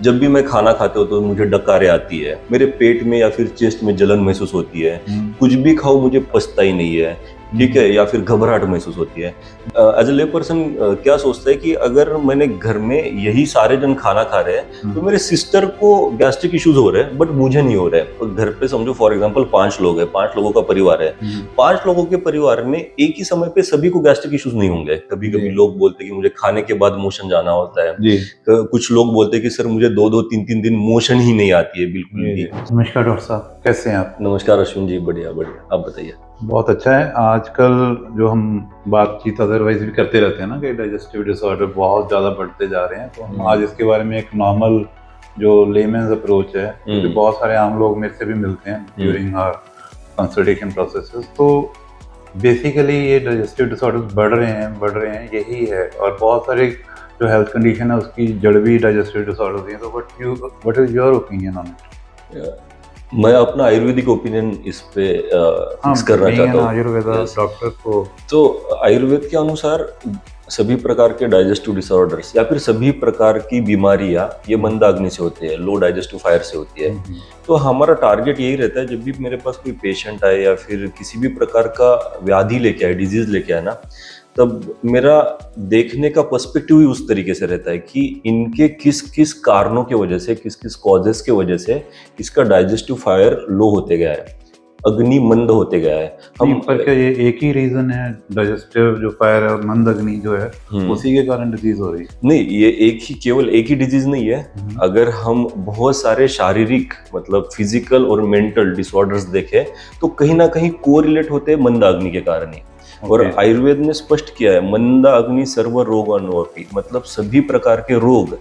जब भी मैं खाना खाता हूँ तो मुझे डकारें आती है, मेरे पेट में या फिर चेस्ट में जलन महसूस होती है, कुछ भी खाओ मुझे पचता ही नहीं है, ठीक है, या फिर घबराहट महसूस होती है। एज ए ले पर्सन क्या सोचता है कि अगर मैंने घर में यही सारे जन खाना खा रहे हैं तो मेरे सिस्टर को गैस्ट्रिक इश्यूज हो रहे हैं बट मुझे नहीं हो रहे हैं। तो घर पे समझो फॉर एग्जांपल 5 लोग हैं, 5 लोगों का परिवार है, 5 लोगों के परिवार में एक ही समय पे सभी को गैस्ट्रिक इश्यूज नहीं होंगे। कभी कभी लोग बोलते हैं कि मुझे खाने के बाद मोशन जाना होता है, कुछ लोग बोलते हैं कि सर मुझे 2-2, 3-3 दिन मोशन ही नहीं आती है बिल्कुल भी। नमस्कार डॉक्टर साहब, कैसे हैं आप? नमस्कार अश्विन जी, बढ़िया बढ़िया, आप बताइए। बहुत अच्छा है। आजकल जो हम बातचीत अदरवाइज भी करते रहते हैं ना कि डाइजेस्टिव डिसऑर्डर बहुत ज़्यादा बढ़ते जा रहे हैं, तो हम आज इसके बारे में एक नॉर्मल जो लेमेन्स अप्रोच है, क्योंकि बहुत सारे आम लोग मेरे से भी मिलते हैं ड्यूरिंग आवर कंसल्टेशन प्रोसेसेस, तो बेसिकली ये डाइजेस्टिव डिसऑर्डर्स बढ़ रहे हैं यही है। और बहुत सारे जो हेल्थ कंडीशन है उसकी जड़ भी डाइजेस्टिव डिसऑर्डर्स हैं। तो what is your opinion on it? मैं अपना आयुर्वेदिक ओपिनियन इस पे फिक्स करना चाहता हूँ। आयुर्वेदा डॉक्टर को तो आयुर्वेद के अनुसार सभी प्रकार के डाइजेस्टिव डिसऑर्डर्स या फिर सभी प्रकार की बीमारियां ये मंदाग्नि से होती है, लो डाइजेस्टिव फायर से होती है। तो हमारा टारगेट यही रहता है, जब भी मेरे पास कोई पेशेंट आए या फिर किसी भी प्रकार का व्याधि लेके आए, डिजीज लेके आए ना, तब मेरा देखने का पर्सपेक्टिव ही उस तरीके से रहता है कि इनके किस किस कारणों की वजह से, किस किस कॉजेस के वजह से इसका डाइजेस्टिव फायर लो होते गया है, अग्नि मंद होते गया है। हम पर क्या ये एक ही रीजन है, डाइजेस्टिव जो फायर है और मंद अग्नि जो है उसी के कारण डिजीज हो रही है? नहीं, ये केवल एक ही डिजीज नहीं है। अगर हम बहुत सारे शारीरिक मतलब फिजिकल और मेंटल डिसऑर्डर्स देखें तो कहीं ना कहीं कोरिलेट होते हैं मंदाग्नि के कारण ही। और आयुर्वेद ने स्पष्ट किया है, मंदा अग्नि सर्व रोग अनवपी, मतलब सभी प्रकार के रोग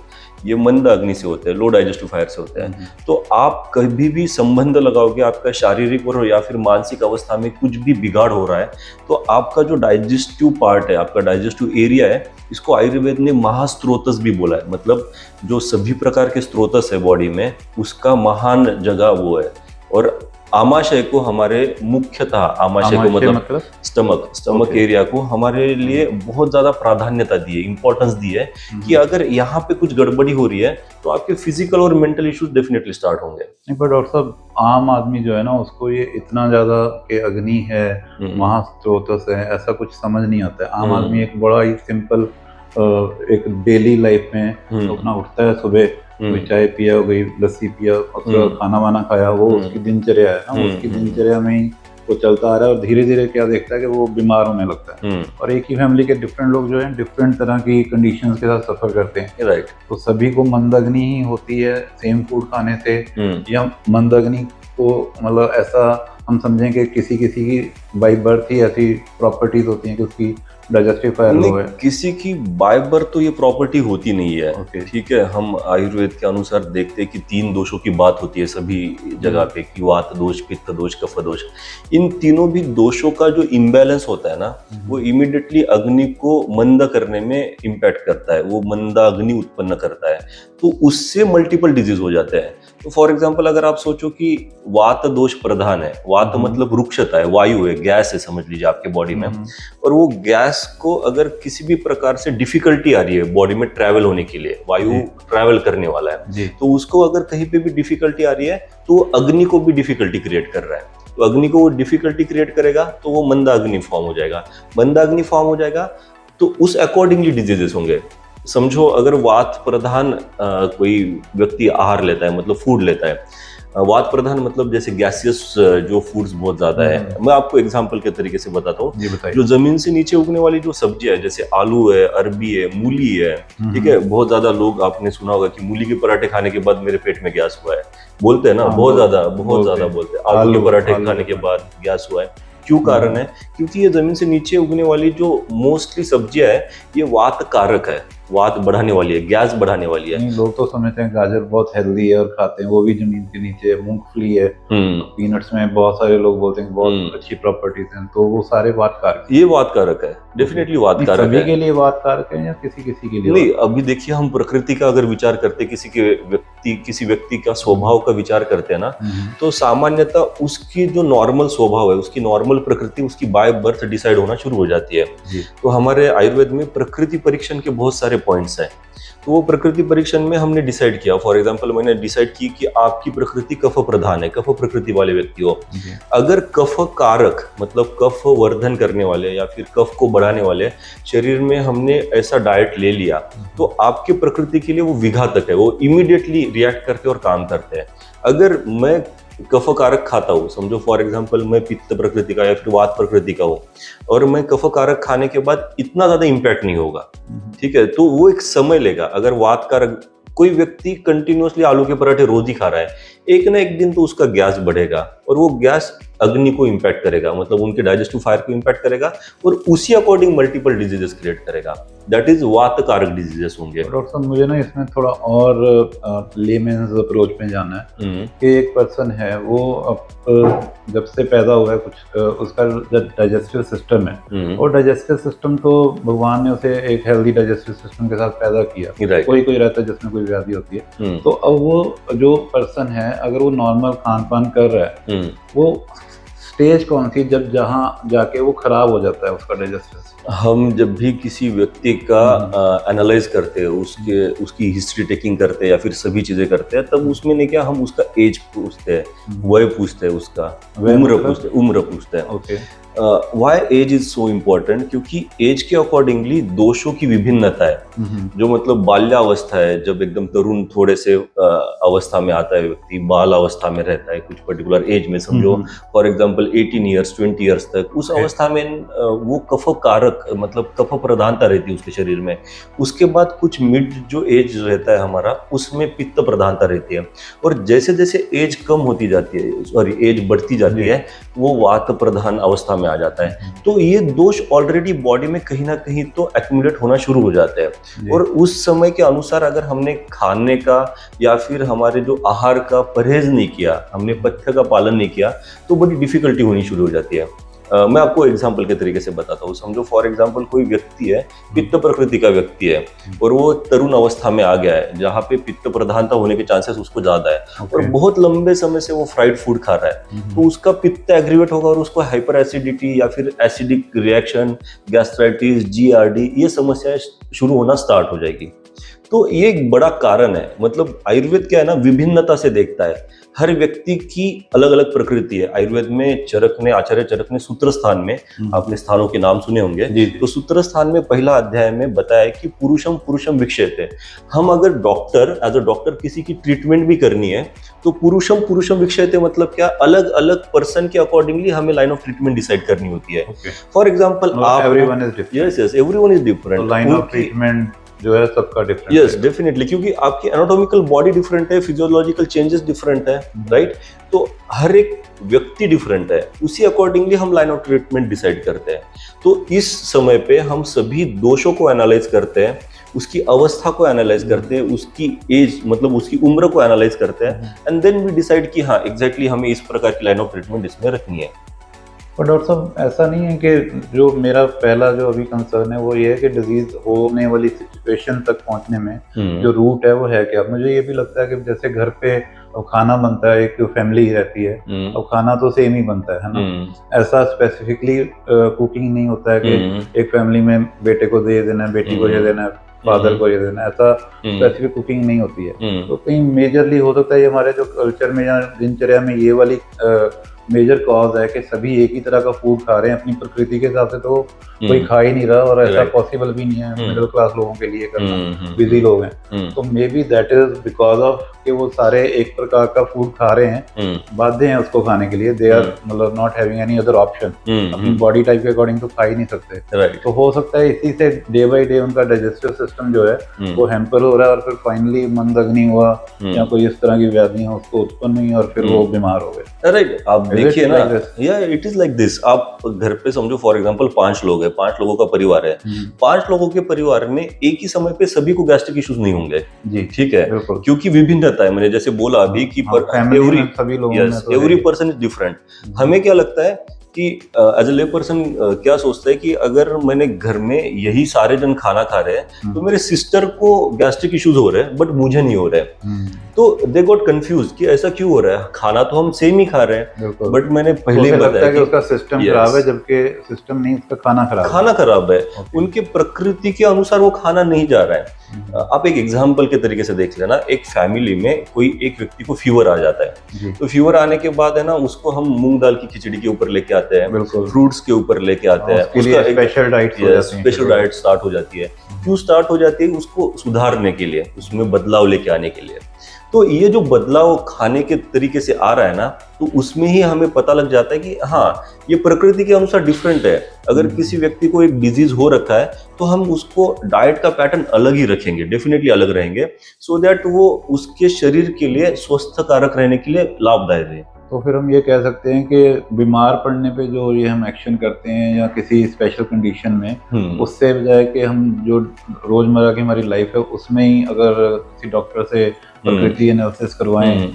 ये मंद अग्नि से होते हैं, लो डाइजेस्टिव फायर से होते हैं। तो आप कभी भी संबंध लगाओगे, आपका शारीरिक और या फिर मानसिक अवस्था में कुछ भी बिगाड़ हो रहा है, तो आपका जो डाइजेस्टिव पार्ट है, आपका डाइजेस्टिव एरिया है, इसको आयुर्वेद ने महास्त्रोतस भी बोला है। मतलब जो सभी प्रकार के स्त्रोतस है बॉडी में, उसका महान जगह वो है। और आमाशय को हमारे मुख्यतः आमाशय को मतलब स्टमक एरिया को हमारे लिए बहुत ज्यादा प्राधान्यता दी है, इंपॉर्टेंस दी है कि अगर यहाँ पे कुछ गड़बड़ी हो रही है तो आपके फिजिकल और मेंटल इश्यूज डेफिनेटली स्टार्ट होंगे। नहीं, पर डॉक्टर साहब आम आदमी जो है ना, उसको ये इतना ज्यादा कि अग्नि है, महास्त्रोतस है, ऐसा कुछ समझ नहीं आता है। आम आदमी एक बड़ा ही सिंपल एक डेली लाइफ में अपना उठता है, सुबह कोई चाय पिया, हो गई लस्सी पिया, खाना वाना खाया, वो उसकी दिनचर्या है ना, उसकी दिनचर्या में ही वो चलता आ रहा है। और धीरे धीरे क्या देखता है कि वो बीमार होने लगता है। और एक ही फैमिली के डिफरेंट लोग जो है डिफरेंट तरह की कंडीशंस के साथ सफर करते हैं। राइट। तो सभी को मंदाग्नि ही होती है सेम फूड खाने से, या मंदाग्नि को मतलब ऐसा हम समझें कि किसी की बाय बर्थ ही ऐसी प्रॉपर्टीज होती हैं कि उसकी डाइजेस्टिव फायर लो है? किसी की बाय बर्थ तो ये प्रॉपर्टी होती नहीं है। ठीक है, हम आयुर्वेद के अनुसार देखते हैं कि 3 दोषों की बात होती है सभी जगह पे, कि वात दोष, पित्त दोष, कफ दोष। इन तीनों भी दोषों का जो इम्बैलेंस होता है ना, वो इमीडिएटली अग्नि को मंद करने में इम्पैक्ट करता है, वो मंदा अग्नि उत्पन्न करता है, तो उससे मल्टीपल डिजीज हो जाते हैं। तो फॉर एग्जाम्पल अगर आप सोचो कि वात दोष प्रधान है, वात मतलब रुक्षता है, वायु है, गैस है समझ लीजिए आपके बॉडी में, और वो गैस को अगर किसी भी प्रकार से डिफिकल्टी आ रही है बॉडी में ट्रैवल होने के लिए, वायु ट्रैवल करने वाला है, तो उसको अगर कहीं पे भी डिफिकल्टी आ रही है तो अग्नि को भी डिफिकल्टी क्रिएट कर रहा है। तो अग्नि को वो डिफिकल्टी क्रिएट करेगा तो वो मंदा अग्नि फॉर्म हो जाएगा। मंदा अग्नि फॉर्म हो जाएगा तो उस अकॉर्डिंगली डिजीजेस होंगे। समझो अगर वात प्रधान कोई व्यक्ति आहार लेता है, मतलब फूड लेता है, वात प्रधान मतलब जैसे गैसियस जो फूड्स बहुत ज्यादा है। मैं आपको एग्जांपल के तरीके से बताता हूँ। जो जमीन से नीचे उगने वाली जो सब्जियां है, जैसे आलू है, अरबी है, मूली है, ठीक है, बहुत ज्यादा लोग आपने सुना होगा कि मूली के पराठे खाने के बाद मेरे पेट में गैस हुआ है, बोलते हैं ना, बहुत ज्यादा बोलते हैं। आलू के पराठे खाने के बाद गैस हुआ है, क्यों कारण है? क्योंकि ये जमीन से नीचे उगने वाली जो मोस्टली सब्जियां है, ये वात कारक है, वात बढ़ाने वाली है, गैस बढ़ाने वाली है। लोग तो समझते हैं गाजर बहुत हेल्दी है और खाते हैं, वो भी जमीन के नीचे। मूंगफली है, पीनट्स में बहुत सारे लोग बोलते हैं बहुत अच्छी प्रॉपर्टीज हैं, तो वो सारे वात कारक, ये वात कारक है, डेफिनेटली वात कारक है। सभी के लिए वात कारक है या किसी के लिए? नहीं, अभी देखिए हम प्रकृति का अगर विचार करते, किसी व्यक्ति का स्वभाव का विचार करते हैं ना, तो सामान्यतः उसकी जो नॉर्मल स्वभाव है, उसकी नॉर्मल प्रकृति उसकी बाय बर्थ डिसाइड होना शुरू हो जाती है। तो हमारे आयुर्वेद में प्रकृति परीक्षण के बहुत सारे पॉइंट्स हैं। तो वो प्रकृति परीक्षण में हमने डिसाइड किया, फॉर एग्जांपल मैंने डिसाइड की कि आपकी प्रकृति कफ प्रधान है, कफ प्रकृति वाले व्यक्ति हो। अगर कफ कारक मतलब कफ वर्धन करने वाले या फिर कफ को बढ़ाने वाले शरीर में हमने ऐसा डाइट ले लिया तो आपकी प्रकृति के लिए वो विघातक है, वो इमीडिएटली रिएक्ट करते और काम करते हैं। अगर मैं कफ कारक खाता हूँ, समझो फॉर एग्जांपल मैं पित्त प्रकृति का या फिर वात प्रकृति का हूँ और मैं कफ कारक खाने के बाद इतना ज्यादा इम्पैक्ट नहीं होगा, ठीक है, तो वो एक समय लेगा। अगर वात कारक कोई व्यक्ति कंटिन्यूअसली आलू के पराठे रोज ही खा रहा है, एक ना एक दिन तो उसका गैस बढ़ेगा और वो गैस अग्नि को इम्पैक्ट करेगा, मतलब उनके डाइजेस्टिव फायर को इम्पैक्ट करेगा और उसी अकॉर्डिंग मल्टीपल डिजीजेस क्रिएट करेगा। दैट इज वात कारक डिजीजेस होंगे। डॉक्टर साहब मुझे ना इसमें थोड़ा और लेमेन्स अप्रोच में जाना है कि एक पर्सन है वो जब से पैदा हुआ है कुछ उसका जो डाइजेस्टिव सिस्टम है और डाइजेस्टिव सिस्टम तो भगवान ने उसे एक हेल्दी डाइजेस्टिव सिस्टम के साथ पैदा किया। कोई रहता है जिसमें कोई व्याधि होती है, तो अब वो जो पर्सन है अगर वो नॉर्मल खान पान कर रहा है वो स्टेज कौन सी जब जहाँ जाके वो खराब हो जाता है उसका डाइजेस्टिव सिस्टम? हम जब भी किसी व्यक्ति का एनालाइज करते हैं, उसकी हिस्ट्री टेकिंग करते हैं या फिर सभी चीजें करते हैं, तब उसमें नहीं क्या हम उसका एज पूछते हैं, वय पूछते हैं, उसका उम्र पूछते हैं। Okay, why age is so important? क्योंकि एज के अकॉर्डिंगली दोषों की विभिन्नता है। जो मतलब बाल्यावस्था है, जब एकदम तरुण थोड़े से अवस्था में आता है व्यक्ति, बाल अवस्था में रहता है कुछ पर्टिकुलर एज में, समझो फॉर एग्जांपल 18 ईयर्स 20 ईयर्स तक, उस अवस्था में वो कफ कारक मतलब कफ प्रधानता रहती है उसके शरीर में। उसके बाद कुछ मिड जो एज रहता है हमारा, उसमें पित्त प्रधानता रहती है और जैसे जैसे एज कम होती जाती है, सॉरी एज बढ़ती जाती है, वो वात प्रधान अवस्था में आ जाता है। तो ये दोष ऑलरेडी बॉडी में कहीं ना कहीं तो एक्यूमुलेट होना शुरू हो जाते हैं और उस समय के अनुसार अगर हमने खाने का या फिर हमारे जो आहार का परहेज नहीं किया, हमने पथ्य का पालन नहीं किया, तो बड़ी डिफिकल्टी होनी शुरू हो जाती है। मैं आपको एग्जाम्पल के तरीके से बताता हूँ। समझो फॉर एग्जाम्पल कोई व्यक्ति है, पित्त प्रकृति का व्यक्ति है और वो तरुण अवस्था में आ गया है जहाँ पे पित्त प्रधानता होने के चांसेस उसको ज्यादा है और बहुत लंबे समय से वो फ्राइड फूड खा रहा है, तो उसका पित्त एग्रीवेट होगा और उसको हाइपर एसिडिटी या फिर एसिडिक रिएक्शन, गैस्ट्राइटिस, GERD ये समस्याएं शुरू होना स्टार्ट हो जाएगी। तो ये एक बड़ा कारण है। मतलब आयुर्वेद क्या है ना, विभिन्नता से देखता है, हर व्यक्ति की अलग अलग प्रकृति है। आयुर्वेद में चरक ने, आचार्य चरक ने सूत्र स्थान में, आपने स्थानों के नाम सुने होंगे, तो सूत्र स्थान में पहला अध्याय में बताया कि पुरुषम पुरुषम विक्षेते। हम अगर डॉक्टर एज अ डॉक्टर किसी की ट्रीटमेंट भी करनी है तो पुरुषम पुरुषम विक्षेते मतलब क्या, अलग अलग पर्सन के अकॉर्डिंगली हमें लाइन ऑफ ट्रीटमेंट डिसाइड करनी होती है। फॉर एग्जाम्पल आप, everyone is different. Yes everyone is different, line of treatment जो है सबका डिफरेंट। यस डेफिनेटली, क्योंकि आपकी एनाटॉमिकल बॉडी डिफरेंट है, फिजियोलॉजिकल चेंजेस डिफरेंट है, राइट? तो हर एक व्यक्ति डिफरेंट है, उसी अकॉर्डिंगली हम लाइन ऑफ ट्रीटमेंट डिसाइड करते हैं। तो इस समय पे हम सभी दोषों को एनालाइज करते हैं, उसकी अवस्था को एनालाइज करते हैं, उसकी एज मतलब उसकी उम्र को एनालाइज करते हैं एंड देन वी डिसाइड कि हाँ एग्जैक्टली हमें इस प्रकार की लाइन ऑफ ट्रीटमेंट इसमें रखनी है। पर डॉक्टर साहब ऐसा नहीं है कि जो मेरा पहला जो अभी कंसर्न है वो ये है कि डिजीज होने वाली सिचुएशन तक पहुंचने में जो रूट है वो है क्या? मुझे ये भी लगता है कि जैसे घर पे खाना बनता है, एक फैमिली ही रहती है, अब खाना तो सेम ही बनता है ना, ऐसा स्पेसिफिकली कुकिंग नहीं होता है कि एक फैमिली में बेटे को ये देना है, बेटी को ये देना है, फादर को ये देना, ऐसा स्पेसिफिक कुकिंग नहीं होती है। तो कहीं मेजरली हो सकता है ये हमारे जो कल्चर में या दिनचर्या में ये वाली मेजर कॉज है कि सभी एक ही तरह का फूड खा रहे हैं अपनी प्रकृति के हिसाब से, तो कोई खा ही नहीं रहा और ऐसा पॉसिबल भी नहीं है मिडिल क्लास लोगों के लिए करना, बिजी लोग हैं। तो may be that is because of कि वो सारे एक प्रकार का फूड खा रहे हैं, बाध्य हैं उसको खाने के लिए, दे आर मतलब not having any other option, अपनी बॉडी टाइप के अकॉर्डिंग तो खा ही नहीं सकते। तो हो सकता है इसी से डे बाई डे उनका डाइजेस्टिव सिस्टम जो है वो हैम्पर हो रहा है और फिर फाइनली मंदग्नि हुआ या कोई इस तरह की व्याधियां उसको उत्पन्न हुई और फिर वो बीमार हो गए। राइट, आप देखिए ना, या इट इज लाइक दिस। आप घर पे समझो फॉर एग्जांपल 5 लोग हैं, 5 लोगों का परिवार है, 5 लोगों के परिवार में एक ही समय पे सभी को गैस्ट्रिक इश्यूज नहीं होंगे जी, ठीक है, क्योंकि विभिन्नता है। मैंने जैसे बोला अभी कि एवरी पर्सन इज डिफरेंट। हमें क्या लगता है कि एज ए ले पर्सन क्या सोचता है कि अगर मैंने घर में यही सारे जन खाना खा रहे हैं तो मेरे सिस्टर को गैस्ट्रिक इश्यूज हो रहे हैं बट मुझे नहीं हो रहे हैं। तो दे गॉट कंफ्यूज कि ऐसा क्यों हो रहा है, खाना तो हम सेम ही खा रहे हैं, बट मैंने पहले ही बताया कि उसका सिस्टम खराब है, जबकि सिस्टम नहीं, उसका खाना खराब है। उनके प्रकृति के अनुसार वो खाना नहीं जा रहा है। आप एक एग्जाम्पल के तरीके से देख लेना, एक फैमिली में कोई एक व्यक्ति को फीवर आ जाता है, तो फीवर आने के बाद है ना उसको हम मूंग दाल की खिचड़ी के ऊपर लेके आते हैं, फ्रूट्स के ऊपर लेके आते हैं, उसका स्पेशल डाइट स्टार्ट हो जाती है। क्यों स्टार्ट हो जाती है? उसको सुधारने के लिए, उसमें बदलाव लेके आने के लिए। तो ये जो बदलाव खाने के तरीके से आ रहा है ना, तो उसमें ही हमें पता लग जाता है कि हाँ, ये प्रकृति के अनुसार डिफरेंट है। अगर किसी व्यक्ति को एक डिजीज हो रखा है तो हम उसको डाइट का पैटर्न अलग ही रखेंगे, डेफिनेटली अलग रहेंगे, सो दैट वो उसके शरीर के लिए स्वस्थ कारक रहने के लिए लाभदायक रहे। तो फिर हम ये कह सकते हैं कि बीमार पड़ने पे जो ये हम एक्शन करते हैं या किसी स्पेशल कंडीशन में, उससे बजाय कि हम जो रोजमर्रा की हमारी लाइफ है उसमें ही अगर किसी डॉक्टर से प्रकृति एनालिसिस करवाएं,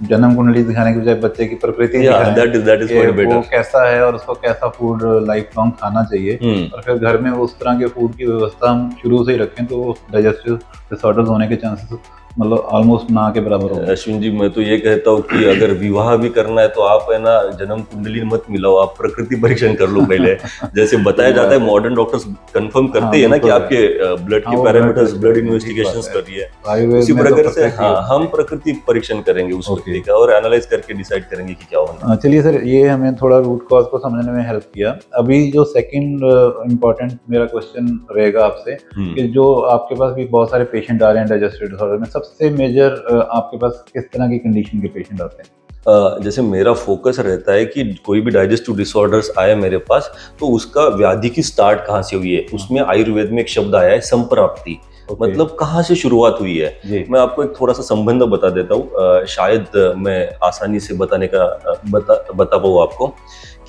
जन्म कुंडली दिखाने के बजाय बच्चे की प्रकृति दिखाएं, वो कैसा है और उसको कैसा फूड लाइफ लॉन्ग खाना चाहिए, और फिर घर में उस तरह के फूड की व्यवस्था हम शुरू से ही रखें, तो डाइजेस्टिव डिसऑर्डर्स होने के चांसेस मतलब ऑलमोस्ट ना के बराबर हो। अश्विन जी, मैं तो ये कहता हूँ कि अगर विवाह भी करना है तो आप है ना जन्म कुंडली मत मिलाओ, आप प्रकृति परीक्षण कर लो पहले। जैसे बताया जाता है, मॉडर्न डॉक्टर्स कंफर्म करते हैं ना कि आपके ब्लड के पैरामीटर्स, ब्लड इन्वेस्टिगेशंस कर रही है, उसी प्रकार से हम प्रकृति परीक्षण करेंगे उस व्यक्ति का और एनालाइज करके डिसाइड करेंगे कि क्या होना। चलिए सर, ये हमें थोड़ा रूट कॉज को समझने में हेल्प किया। अभी जो सेकंड इम्पोर्टेंट मेरा क्वेश्चन रहेगा आपसे कि जो आपके पास भी बहुत सारे पेशेंट आ रहे हैं डाइजेस्टिव डिसऑर्डर में, सबसे मेजर आपके पास किस तरह की कंडीशन के पेशेंट आते हैं? जैसे मेरा फोकस रहता है कि कोई भी डाइजेस्टिव डिसऑर्डर्स आए मेरे पास तो उसका व्याधि की स्टार्ट कहाँ से हुई है। उसमें आयुर्वेद में एक शब्द आया है संप्राप्ति, मतलब कहाँ से शुरुआत हुई है। मैं आपको एक थोड़ा सा संबंध बता देता हूँ, शायद मैं आसानी से बताने का बता पाऊँ आपको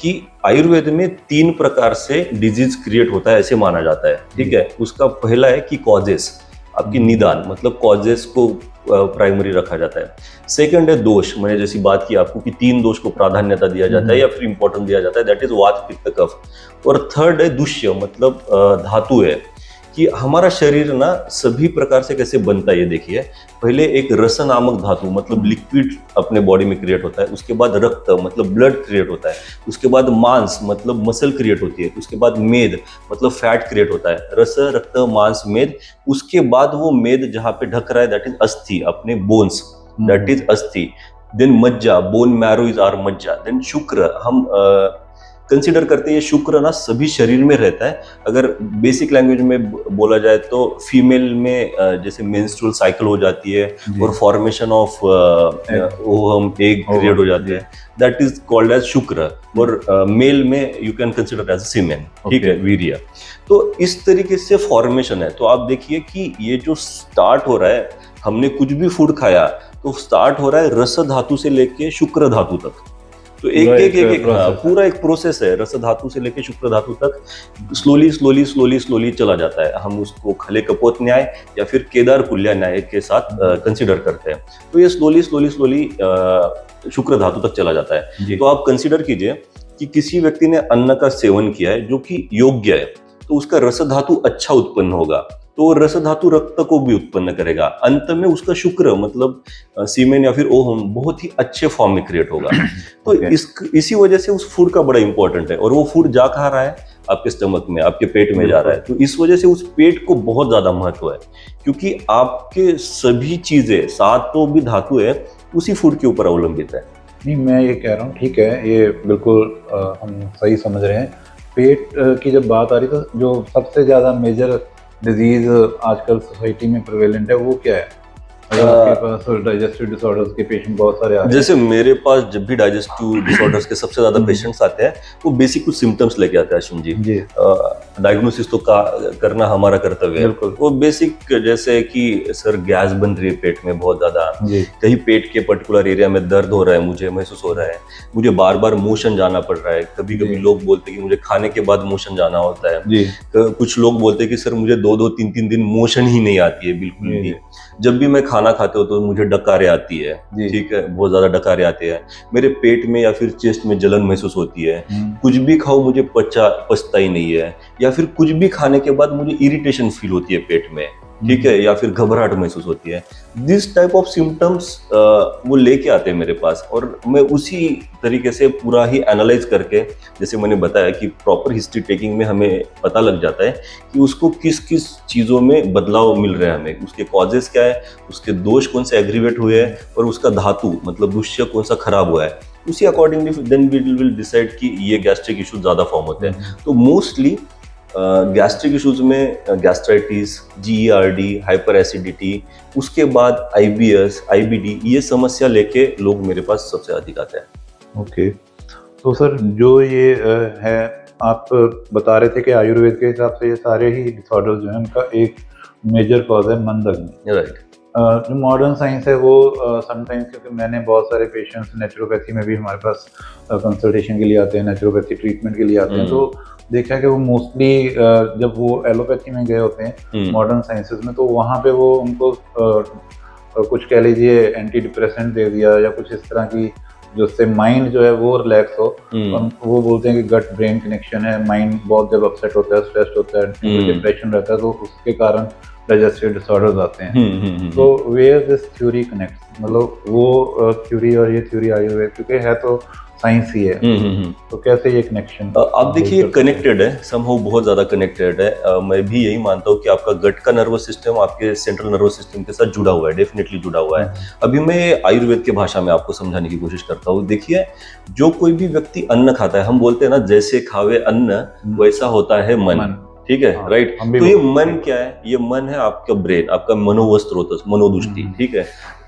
कि आयुर्वेद में 3 प्रकार से डिजीज क्रिएट होता है ऐसे माना जाता है। ठीक है, उसका पहला है कि कॉजेस, आपकी निदान, मतलब कॉजेस को प्राइमरी रखा जाता है। सेकंड है दोष, मैंने जैसी बात की आपको कि 3 दोष को प्राधान्यता दिया जाता है या फिर इंपॉर्टेंस दिया जाता है, दैट इज वात पित्त कफ। और थर्ड है दुष्य, मतलब धातु है कि हमारा शरीर ना सभी प्रकार से कैसे बनता है। ये देखिए, पहले एक रस नामक धातु मतलब लिक्विड अपने बॉडी में क्रिएट होता है, उसके बाद रक्त मतलब ब्लड क्रिएट होता है, उसके बाद मांस मतलब मसल क्रिएट होती है, उसके बाद मेद मतलब फैट क्रिएट होता है, रस रक्त मांस मेद, उसके बाद वो मेद जहाँ पे ढक रहा है दैट इज अस्थि, अपने बोन्स, दैट इज अस्थि। देन मज्जा, बोन मैरो इज आर मज्जा। देन शुक्र, हम कंसिडर करते हैं ये शुक्र ना सभी शरीर में रहता है। अगर बेसिक लैंग्वेज में बोला जाए तो फीमेल में जैसे मेंस्ट्रुअल साइकिल हो जाती है और formation of ovum egg create हो जाती है, दैट इज कॉल्ड एज शुक्र। और मेल में यू कैन कंसिडर एज सीमेन, ठीक है, वीर्य। तो इस तरीके से फॉर्मेशन है। तो आप देखिए कि ये जो स्टार्ट हो रहा है, हमने कुछ भी फूड खाया तो स्टार्ट हो रहा है रस धातु से लेके शुक्र धातु तक। तो एक पूरा एक प्रोसेस है, रस धातु से लेके शुक्र धातु तक स्लोली चला जाता है। हम उसको खले कपोत न्याय या फिर केदार कुल्या न्याय के साथ कंसिडर करते हैं। तो ये स्लोली शुक्र धातु तक चला जाता है। तो आप कंसिडर कीजिए कि किसी व्यक्ति ने अन्न का सेवन किया है जो कि योग्य है, तो उसका रस धातु अच्छा उत्पन्न होगा, तो रस धातु रक्त को भी उत्पन्न करेगा। अंत में उसका शुक्र मतलब सीमेन या फिर ओहम बहुत ही अच्छे फॉर्म में क्रिएट होगा। तो इसी वजह से उस फूड का बड़ा इंपॉर्टेंट है। और वो फूड जा कहाँ रहा है? आपके स्टमक में, आपके पेट में जा रहा है। तो इस वजह से उस पेट को बहुत ज्यादा महत्व है, क्योंकि आपके सभी चीजें, 7 भी धातु है, उसी फूड के ऊपर अवलंबित है। नहीं, मैं ये कह रहा हूँ, ठीक है, ये बिल्कुल हम सही समझ रहे हैं। पेट की जब बात आ रही तो जो सबसे ज्यादा मेजर डिजीज आजकल सोसाइटी में प्रिवेलेंट है वो क्या है? आपके पास डाइजेस्टिव डिसऑर्डर्स के पेशेंट बहुत सारे आ रहे हैं। जैसे मेरे पास जब भी डाइजेस्टिव डिसऑर्डर्स के सबसे ज्यादा पेशेंट्स आते हैं, वो बेसिक कुछ सिम्टम्स लेके आते हैं अश्विन जी। डायग्नोसिस तो करना हमारा कर्तव्य है। वो बेसिक जैसे कि सर गैस बन रही है पेट में बहुत ज्यादा, कहीं पेट के पर्टिकुलर एरिया में दर्द हो रहा है, मुझे महसूस हो रहा है, मुझे बार बार मोशन जाना पड़ रहा है। कभी कभी लोग बोलते हैं कि मुझे खाने के बाद मोशन जाना होता है। कुछ लोग बोलते हैं कि सर मुझे 2-2, 3-3 दिन मोशन ही नहीं आती है, बिल्कुल नहीं। जब भी मैं खाना खाते हो तो मुझे डकारे आती है, ठीक है, बहुत ज्यादा डकारे आते हैं। मेरे पेट में या फिर चेस्ट में जलन महसूस होती है। कुछ भी खाओ मुझे पचता ही नहीं है, या फिर कुछ भी खाने के बाद मुझे इरिटेशन फील होती है पेट में। ठीक है, या फिर घबराहट महसूस होती है, दिस टाइप ऑफ सिम्टम्स वो लेके आते हैं मेरे पास, और मैं उसी तरीके से पूरा ही एनालाइज करके, जैसे मैंने बताया कि प्रॉपर हिस्ट्री टेकिंग में हमें पता लग जाता है कि उसको किस किस चीज़ों में बदलाव मिल रहा है, हमें उसके कॉजेस क्या है, उसके दोष कौन से एग्रीवेट हुए हैं, और उसका धातु मतलब दुष्य कौन सा खराब हुआ है, उसी accordingly then we will decide कि ये गैस्ट्रिक इशू ज़्यादा फॉर्म होते हैं। तो मोस्टली गैस्ट्रिक इश्यूज में गैस्ट्राइटिस, GERD, हाइपर एसिडिटी, उसके बाद IBS, IBD, ये समस्या लेके लोग मेरे पास सबसे अधिक आते हैं। ओके, तो सर जो ये है, आप बता रहे थे कि आयुर्वेद के हिसाब से ये सारे ही डिसऑर्डर जो है उनका एक मेजर कॉज है मंदग्नि। राइट। जो मॉडर्न साइंस है वो समटाइम्स, क्योंकि मैंने बहुत सारे पेशेंट्स नेचुरोपैथी में भी हमारे पास कंसल्टेशन के लिए आते हैं, नेचुरोपैथी ट्रीटमेंट के लिए आते हैं, तो देखा है कि वो मोस्टली जब वो एलोपैथी में गए होते हैं मॉडर्न साइंसेस में, तो वहाँ पे वो उनको कुछ कह लीजिए एंटी डिप्रेसेंट दे दिया या कुछ इस तरह की, जिससे माइंड जो है वो रिलैक्स हो। और वो बोलते हैं कि गट ब्रेन कनेक्शन है, माइंड बहुत जब अपसेट होता है, स्ट्रेस्ड होता है, डिप्रेशन रहता है, तो उसके कारण डाइजेस्टिव डिसऑर्डर्स आते हैं। तो वेयर दिस थ्योरी कनेक्ट्स, मतलब वो थ्योरी और ये थ्योरी आयुर्वेद, क्योंकि है तो साइंस ही है, तो कैसे ये कनेक्शन? आप देखिए कनेक्टेड है, समहाउ बहुत ज्यादा कनेक्टेड है। मैं भी यही मानता हूँ कि आपका गट का नर्वस सिस्टम आपके सेंट्रल नर्वस सिस्टम के साथ जुड़ा हुआ है, डेफिनेटली जुड़ा हुआ है। अभी मैं आयुर्वेद के भाषा में आपको समझाने की कोशिश करता हूँ। देखिए, जो कोई भी व्यक्ति अन्न खाता है, हम बोलते हैं ना, जैसे खावे अन्न वैसा होता है मन, ठीक है, राइट। तो ये मन क्या है? ये मन है आपका ब्रेन, आपका मनोवस्त्रोत, मनोदुष्टि, ठीक है।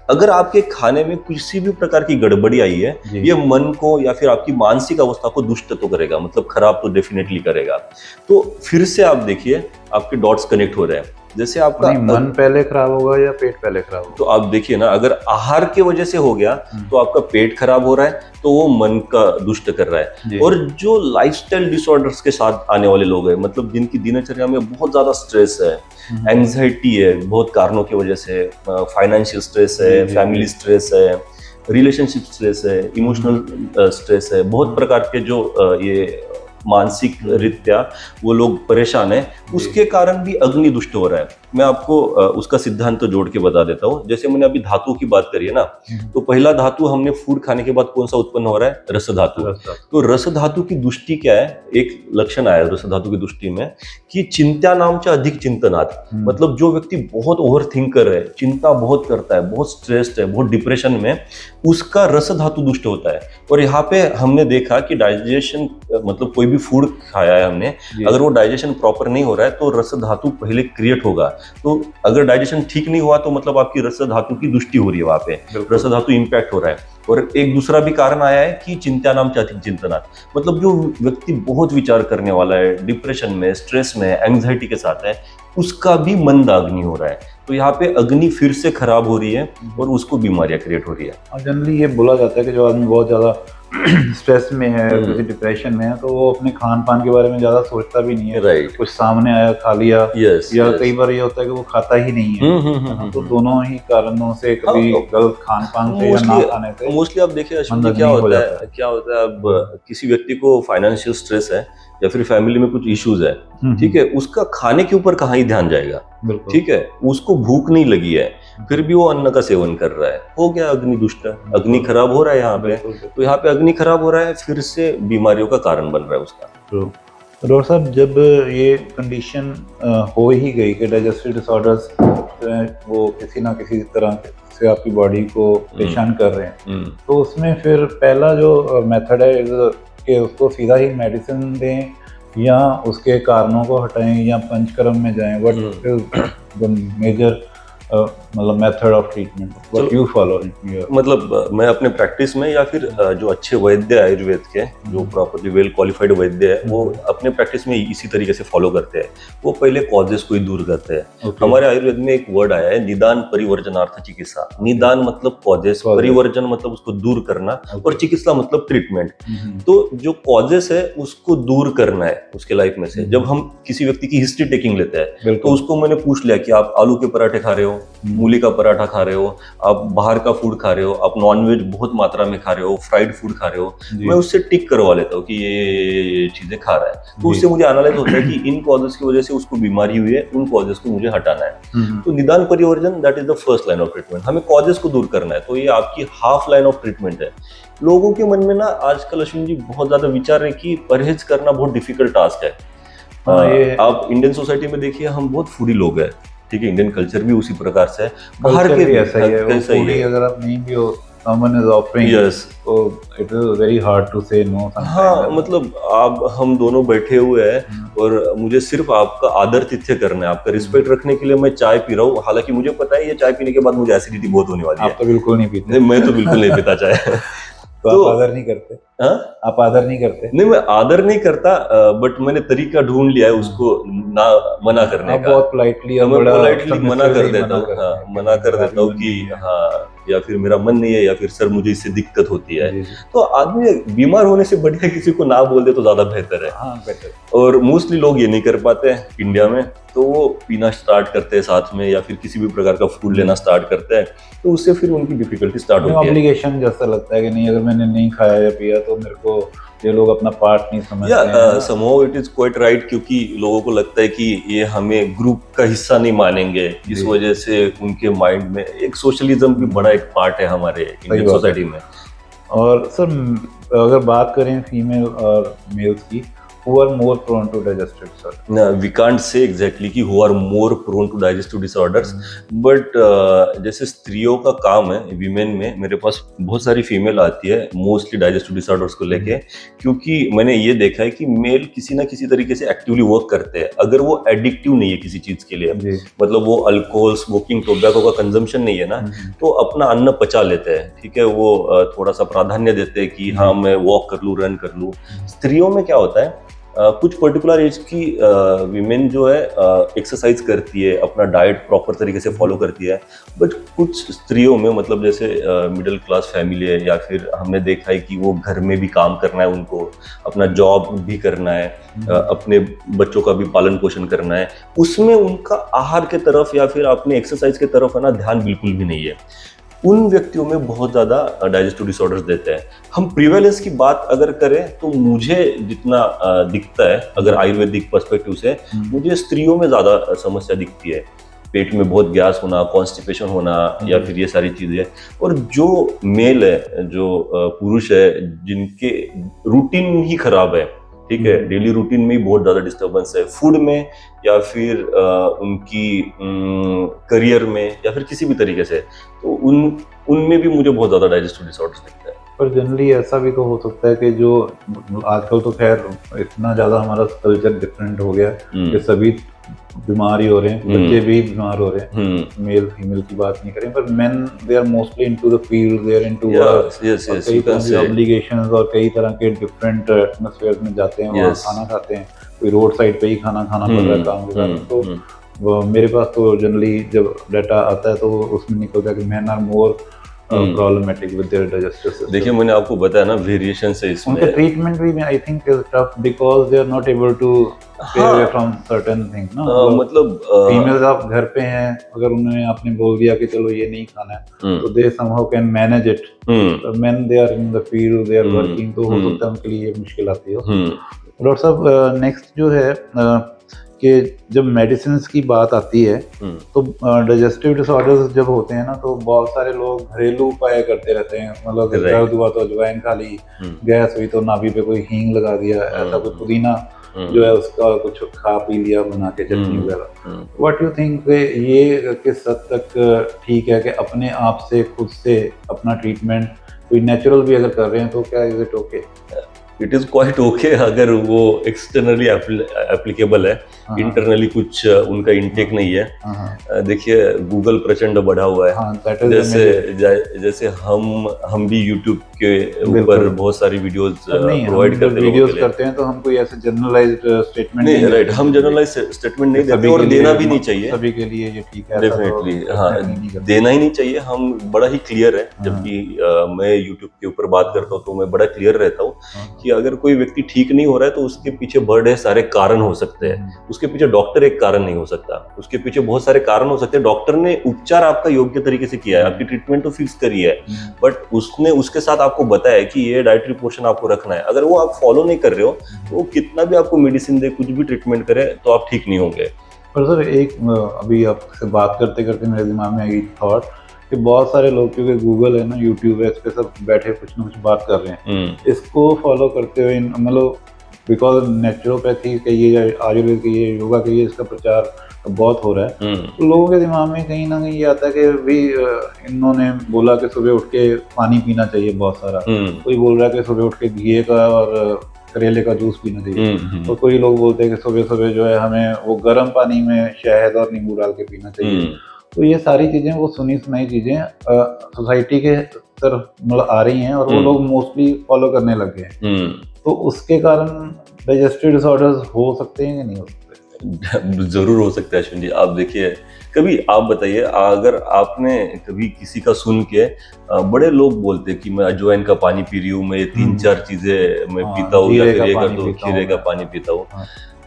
अगर आपके खाने में किसी भी प्रकार की गड़बड़ी आई है, ये मन को या फिर आपकी मानसिक अवस्था को दुष्ट तो करेगा, मतलब खराब तो डेफिनेटली करेगा। तो फिर से आप देखिए, आपके डॉट्स कनेक्ट हो रहे हैं। जैसे आपका मन पहले खराब होगा या पेट पहले खराब होगा? तो आप देखिए ना, अगर आहार की वजह से हो गया तो आपका पेट खराब हो रहा है, तो वो मन का दुष्ट कर रहा है। और जो लाइफस्टाइल डिसऑर्डर्स के साथ आने वाले लोग हैं, मतलब जिनकी दिनचर्या में बहुत ज्यादा स्ट्रेस है, एंजाइटी है, बहुत कारणों की वजह से, फाइनेंशियल स्ट्रेस है, फैमिली स्ट्रेस है, रिलेशनशिप स्ट्रेस है, इमोशनल स्ट्रेस है, बहुत प्रकार के जो ये मानसिक रीत्या वो लोग परेशान हैं, उसके कारण भी अग्नि दुष्ट हो रहा है। मैं आपको उसका सिद्धांत तो जोड़ के बता देता हूँ। जैसे मैंने अभी धातु की बात करी है ना, तो पहला धातु हमने फूड खाने के बाद कौन सा उत्पन्न हो रहा है? रस धातु। तो रस धातु की दुष्टि क्या है? एक लक्षण आया रस धातु की दुष्टि में कि चिंता नामच्या अधिक चिंतनात, मतलब जो व्यक्ति बहुत ओवर थिंकर है, चिंता बहुत करता है, बहुत स्ट्रेस्ड है, बहुत डिप्रेशन में, उसका रस धातु दुष्ट होता है। और यहाँ पे हमने देखा कि डाइजेशन, मतलब कोई भी फूड खाया है हमने, अगर वो डाइजेशन प्रॉपर नहीं हो रहा है तो रस धातु पहले क्रिएट होगा। तो अगर डाइजेशन ठीक नहीं हुआ तो मतलब आपकी रस धातु की दुष्टि हो रही है, वहां पे रस धातु इंपैक्ट हो रहा है। और एक दूसरा भी कारण आया है कि चिंता नाम अधिक चिंतनात्, मतलब जो व्यक्ति बहुत विचार करने वाला है, डिप्रेशन में, स्ट्रेस में, एंजाइटी के साथ है, उसका भी मंद अग्नि हो रहा है। तो यहाँ पे अग्नि फिर से खराब हो रही है और उसको बीमारियां क्रिएट हो रही है। और जनरली ये बोला जाता है कि जो आदमी बहुत ज्यादा स्ट्रेस में है, किसी डिप्रेशन में है, तो वो अपने खान पान के बारे में ज्यादा सोचता भी नहीं है। राइट। कुछ सामने आया खा लिया, या कई बार ये होता है कि वो खाता ही नहीं है। तो दोनों ही कारणों से, कभी गलत खान पान से या ना खाने से, मोस्टली आप देखिए अश्विन जी, क्या होता है अब किसी व्यक्ति को फाइनेंशियल स्ट्रेस है या फिर फैमिली में कुछ इश्यूज है, ठीक है, उसका खाने के ऊपर कहाँ ही ध्यान जाएगा, ठीक है, उसको भूख नहीं लगी है, फिर भी वो अन्न का सेवन कर रहा है, हो गया अग्नि दुष्ट, अग्नि खराब हो रहा है यहाँ पे। तो यहाँ पे अग्नि खराब हो रहा है, फिर से बीमारियों का कारण बन रहा है उसका। डॉक्टर साहब, जब ये कंडीशन हो ही गई कि डाइजेस्टिव डिसऑर्डर्स वो किसी ना किसी तरह से आपकी बॉडी को परेशान कर रहे हैं, तो उसमें फिर पहला जो मेथड है कि उसको सीधा ही मेडिसिन दें या उसके कारणों को हटाएं या पंचकर्म में जाएं? व्हाट इज द मेजर मतलब method of treatment what you follow? मतलब मैं अपने प्रैक्टिस में या फिर जो अच्छे वैद्य आयुर्वेद के, जो प्रॉपर्ली वेल क्वालिफाइड वैद्य है, वो अपने प्रैक्टिस में इसी तरीके से फॉलो करते हैं। वो पहले कॉजेस को ही दूर करते हैं। हमारे आयुर्वेद में एक वर्ड आया है, निदान परिवर्जनार्थ चिकित्सा। निदान मतलब कॉजेस, परिवर्जन मतलब उसको दूर करना, और चिकित्सा मतलब ट्रीटमेंट। तो जो कॉजेस है उसको दूर करना है उसके लाइफ में से। जब हम किसी व्यक्ति की हिस्ट्री टेकिंग लेते हैं तो उसको मैंने पूछ लिया कि आप आलू के पराठे खा रहे हो, मूली का पराठा खा रहे हो, आप बाहर का फूड खा रहे हो, आप नॉनवेज बहुत मात्रा में खा रहे हो, फ्राइड फूड खा रहे हो, मैं उससे टिक करवा लेता हूँ कि ये चीजें खा रहा है। तो उससे मुझे एनालाइज होता है कि इन कॉजेस की वजह से उसको बीमारी हुई है, उन कॉजेस को मुझे हटाना है। तो निदान परिवर्जन that is the first line of treatment, हमें कॉजेस को दूर करना है। तो ये आपकी हाफ लाइन ऑफ ट्रीटमेंट है। लोगों के मन में ना आजकल अश्विन जी बहुत ज्यादा विचार है कि परहेज करना बहुत डिफिकल्ट टास्क है। आप इंडियन सोसाइटी में देखिए, हम बहुत फूडी लोग हैं, ठीक है, इंडियन कल्चर भी उसी प्रकार से है, बाहर के भी ऐसा ही है, कैसा ही है। अगर आप नहीं भी हो, someone is offering, Yes. so it is very hard to say no sometimes. हाँ, मतलब आप हम दोनों बैठे हुए हैं और मुझे सिर्फ आपका आदर तिथ्य करना है, आपका रिस्पेक्ट रखने के लिए मैं चाय पी रहा हूँ। हालांकि मुझे पता है ये चाय पीने के बाद मुझे एसिडिटी बहुत होने वाली है। आप तो बिल्कुल नहीं पीते। नहीं, मैं तो बिल्कुल नहीं पीता चाय। तो आप आदर नहीं करते? हाँ? आप आदर नहीं करते? नहीं, मैं आदर नहीं करता, बट मैंने तरीका ढूंढ लिया है उसको ना मना करने का। बहुत पोलाइटली मना कर देता हूँ, हाँ, मना कर देता हूँ कि हाँ, या फिर मेरा मन नहीं है, या फिर सर मुझे इससे दिक्कत होती है। तो आदमी बीमार होने से बढ़िया किसी को ना बोल दे तो ज्यादा बेहतर है। हाँ, बेहतर। और मोस्टली लोग ये नहीं कर पाते हैं इंडिया में, तो वो पीना स्टार्ट करते हैं साथ में, या फिर किसी भी प्रकार का फूड लेना स्टार्ट करते हैं, तो उससे फिर उनकी डिफिकल्टी स्टार्ट होती है। ऑब्लिगेशन जैसा लगता है कि नहीं, अगर मैंने नहीं खाया या पिया तो मेरे को ये लोग अपना पार्ट नहीं समझते हैं। somehow it is quite right, क्योंकि लोगों को लगता है कि ये हमें ग्रुप का हिस्सा नहीं मानेंगे, इस वजह से उनके माइंड में एक सोशलिज्म भी बड़ा एक पार्ट है हमारे इंडियन सोसाइटी में। और सर अगर बात करें फीमेल और मेल्स की, who are more prone to digestive disorders? No, we can't say exactly कि who are more prone to digestive disorders, but जैसे स्त्रियों का काम है, विमेन में मेरे पास बहुत सारी फीमेल आती है मोस्टली डाइजेस्टिव डिसऑर्डर्स को लेके, क्योंकि मैंने ये देखा है कि मेल किसी ना किसी तरीके से एक्टिवली वर्क करते हैं। अगर वो एडिक्टिव नहीं है किसी चीज के लिए, मतलब वो अल्कोहल, स्मोकिंग, टोबैको का कंजम्पशन नहीं है ना, तो अपना अन्न पचा लेते हैं, ठीक है, वो थोड़ा सा प्राधान्य देते हैं कि हाँ मैं वॉक कर लूँ, रन कर लूँ। स्त्रियों में क्या होता है, कुछ पर्टिकुलर एज की वीमेन जो है एक्सरसाइज करती है, अपना डाइट प्रॉपर तरीके से फॉलो करती है, बट कुछ स्त्रियों में, मतलब जैसे मिडिल क्लास फैमिली है, या फिर हमने देखा है कि वो घर में भी काम करना है, उनको अपना जॉब भी करना है, अपने बच्चों का भी पालन पोषण करना है, उसमें उनका आहार के तरफ या फिर अपने एक्सरसाइज के तरफ है ना ध्यान बिल्कुल भी नहीं है। उन व्यक्तियों में बहुत ज़्यादा डाइजेस्टिव डिसऑर्डर्स देते हैं। हम प्रिवेलेंस की बात अगर करें तो मुझे जितना दिखता है, अगर आयुर्वेदिक पर्सपेक्टिव से, मुझे स्त्रियों में ज़्यादा समस्या दिखती है। पेट में बहुत गैस होना, कॉन्स्टिपेशन होना, या फिर ये सारी चीज़ें। और जो मेल है, जो पुरुष है, जिनके रूटीन ही खराब है, ठीक है, डेली रूटीन में ही बहुत ज़्यादा डिस्टर्बेंस है, फूड में या फिर उनकी करियर में या फिर किसी भी तरीके से, तो उनमें भी मुझे बहुत ज़्यादा डाइजेस्टिव डिसऑर्डर्स दिखता है। पर जनरली ऐसा भी तो हो सकता है कि जो आजकल तो खैर इतना ज़्यादा हमारा कल्चर डिफरेंट हो गया कि सभी बीमार ही हो रहे हैं, बच्चे भी बीमार हो रहे हैं, मेल फीमेल की बात नहीं करें, पर men they are mostly into the field, they are into कई तरह के ऑब्लिगेशंस और कई तरह के डिफरेंट एटमॉस्फेयर्स में जाते हैं, वहाँ खाना खाते हैं, कोई रोड साइड पे ही खाना पड़ रहा है काम के कारण। तो मेरे पास तो जनरली जब डाटा आता है तो उसमें निकलता है कि men are more problematic with their digestive system. देखिए, मैंने आपको बताया ना, वेरिएशन है इसमें। उनका ट्रीटमेंट भी I think is tough because they are not able to stay away from certain things ना। मतलब फीमेल्स आप घर पे हैं, अगर उन्होंने आपने बोल दिया कि चलो ये नहीं खाना है, तो they somehow can manage it. Men they are in the field, they are working, तो हो सकता है उनके लिए मुश्किल आती हो। डॉक्टर साहब, नेक्स्ट जो है कि जब मेडिसिन की बात आती है तो डाइजेस्टिव डिसऑर्डर्स जब होते हैं ना, तो बहुत सारे लोग घरेलू उपाय करते रहते हैं, मतलब दर्द हुआ तो अजवाइन खा ली, गैस हुई तो नाभि पे कोई हींग लगा दिया, ऐसा कोई पुदीना जो है उसका कुछ खा पी लिया बना के, चटनी वगैरह। व्हाट यू थिंक, ये किस हद तक ठीक है कि अपने आप से खुद से अपना ट्रीटमेंट कोई नेचुरल भी अगर कर रहे हैं तो क्या is it okay? It is quite okay अगर वो एक्सटर्नली एप्लीकेबल है, इंटरनली कुछ उनका इंटेक नहीं है। देखिए, गूगल प्रचंड बढ़ा हुआ है, जैसे हम भी यूट्यूब के ऊपर बिल्कुल। बहुत सारी वीडियोस नहीं, प्रोवाइड हम करते जब हैं लोगों वीडियोस के लिए। करते हैं तो हम कोई ऐसे जनरलाइज्ड स्टेटमेंट नहीं, नहीं राइट, देते हम हैं जनरलाइज स्टेटमेंट नहीं कि देते सभी और के देना लिए भी नहीं चाहिए। सभी के लिए ये ठीक है, ऐसा तो डेफिनेटली, हाँ, definitely नहीं करते। देना ही नहीं चाहिए। हम बड़ा ही क्लियर है, हाँ। जबकि मैं यूट्यूब के ऊपर बात करता हूँ तो मैं बड़ा क्लियर रहता हूँ हाँ। कि अगर कोई व्यक्ति ठीक नहीं हो रहा है तो उसके पीछे बड़े सारे कारण हो सकते हैं। उसके पीछे डॉक्टर एक कारण नहीं हो सकता, उसके पीछे बहुत सारे कारण हो सकते हैं। डॉक्टर ने उपचार आपका योग्य तरीके से किया है, आपकी ट्रीटमेंट तो फिक्स करी है, बट उसने उसके साथ आपको बताया कि ये डाइटरी पोर्शन आपको रखना है। अगर वो आप फॉलो नहीं कर रहे हो तो वो कितना भी आपको मेडिसिन दे, कुछ भी ट्रीटमेंट करे, तो आप ठीक नहीं होंगे। पर सर एक अभी आपसे बात करते करते मेरे दिमाग में आई थॉट कि बहुत सारे लोग, क्योंकि गूगल है ना, यूट्यूब है, इस पे सब बैठे कुछ ना कुछ बात कर रहे हैं, इसको फॉलो करते हुए मतलब बिकॉज नेचुरोपैथी कहिए या आयुर्वेद कहिए, योगा कहिए, इसका प्रचार बहुत हो रहा है, तो लोगों के दिमाग में कहीं ना कहीं ये आता है कि भी इन्होंने बोला कि सुबह उठ के पानी पीना चाहिए बहुत सारा, कोई बोल रहा है कि सुबह उठ के घी का और करेले का जूस पीना चाहिए, तो कोई लोग बोलते हैं कि सुबह सुबह जो है हमें वो गर्म पानी में शहद और नींबू डाल के पीना चाहिए। तो ये सारी चीजें, वो सुनी सुनाई चीजें सोसाइटी के तरफ मतलब आ रही हैं और वो लोग मोस्टली फॉलो करने लग गए हैं, तो उसके कारण डाइजेस्टिव डिसऑर्डर्स हो सकते हैं कि नहीं हो सकते? जरूर हो सकता है अश्विन जी। आप देखिए, कभी आप बताइए, अगर आपने कभी किसी का सुन के, बड़े लोग बोलते हैं कि मैं अजवाइन का पानी पी रही हूँ, मैं ये 3-4 चीजें मैं पीता हूँ, या फिर ये कर दो, खीरे का पानी पीता हूँ,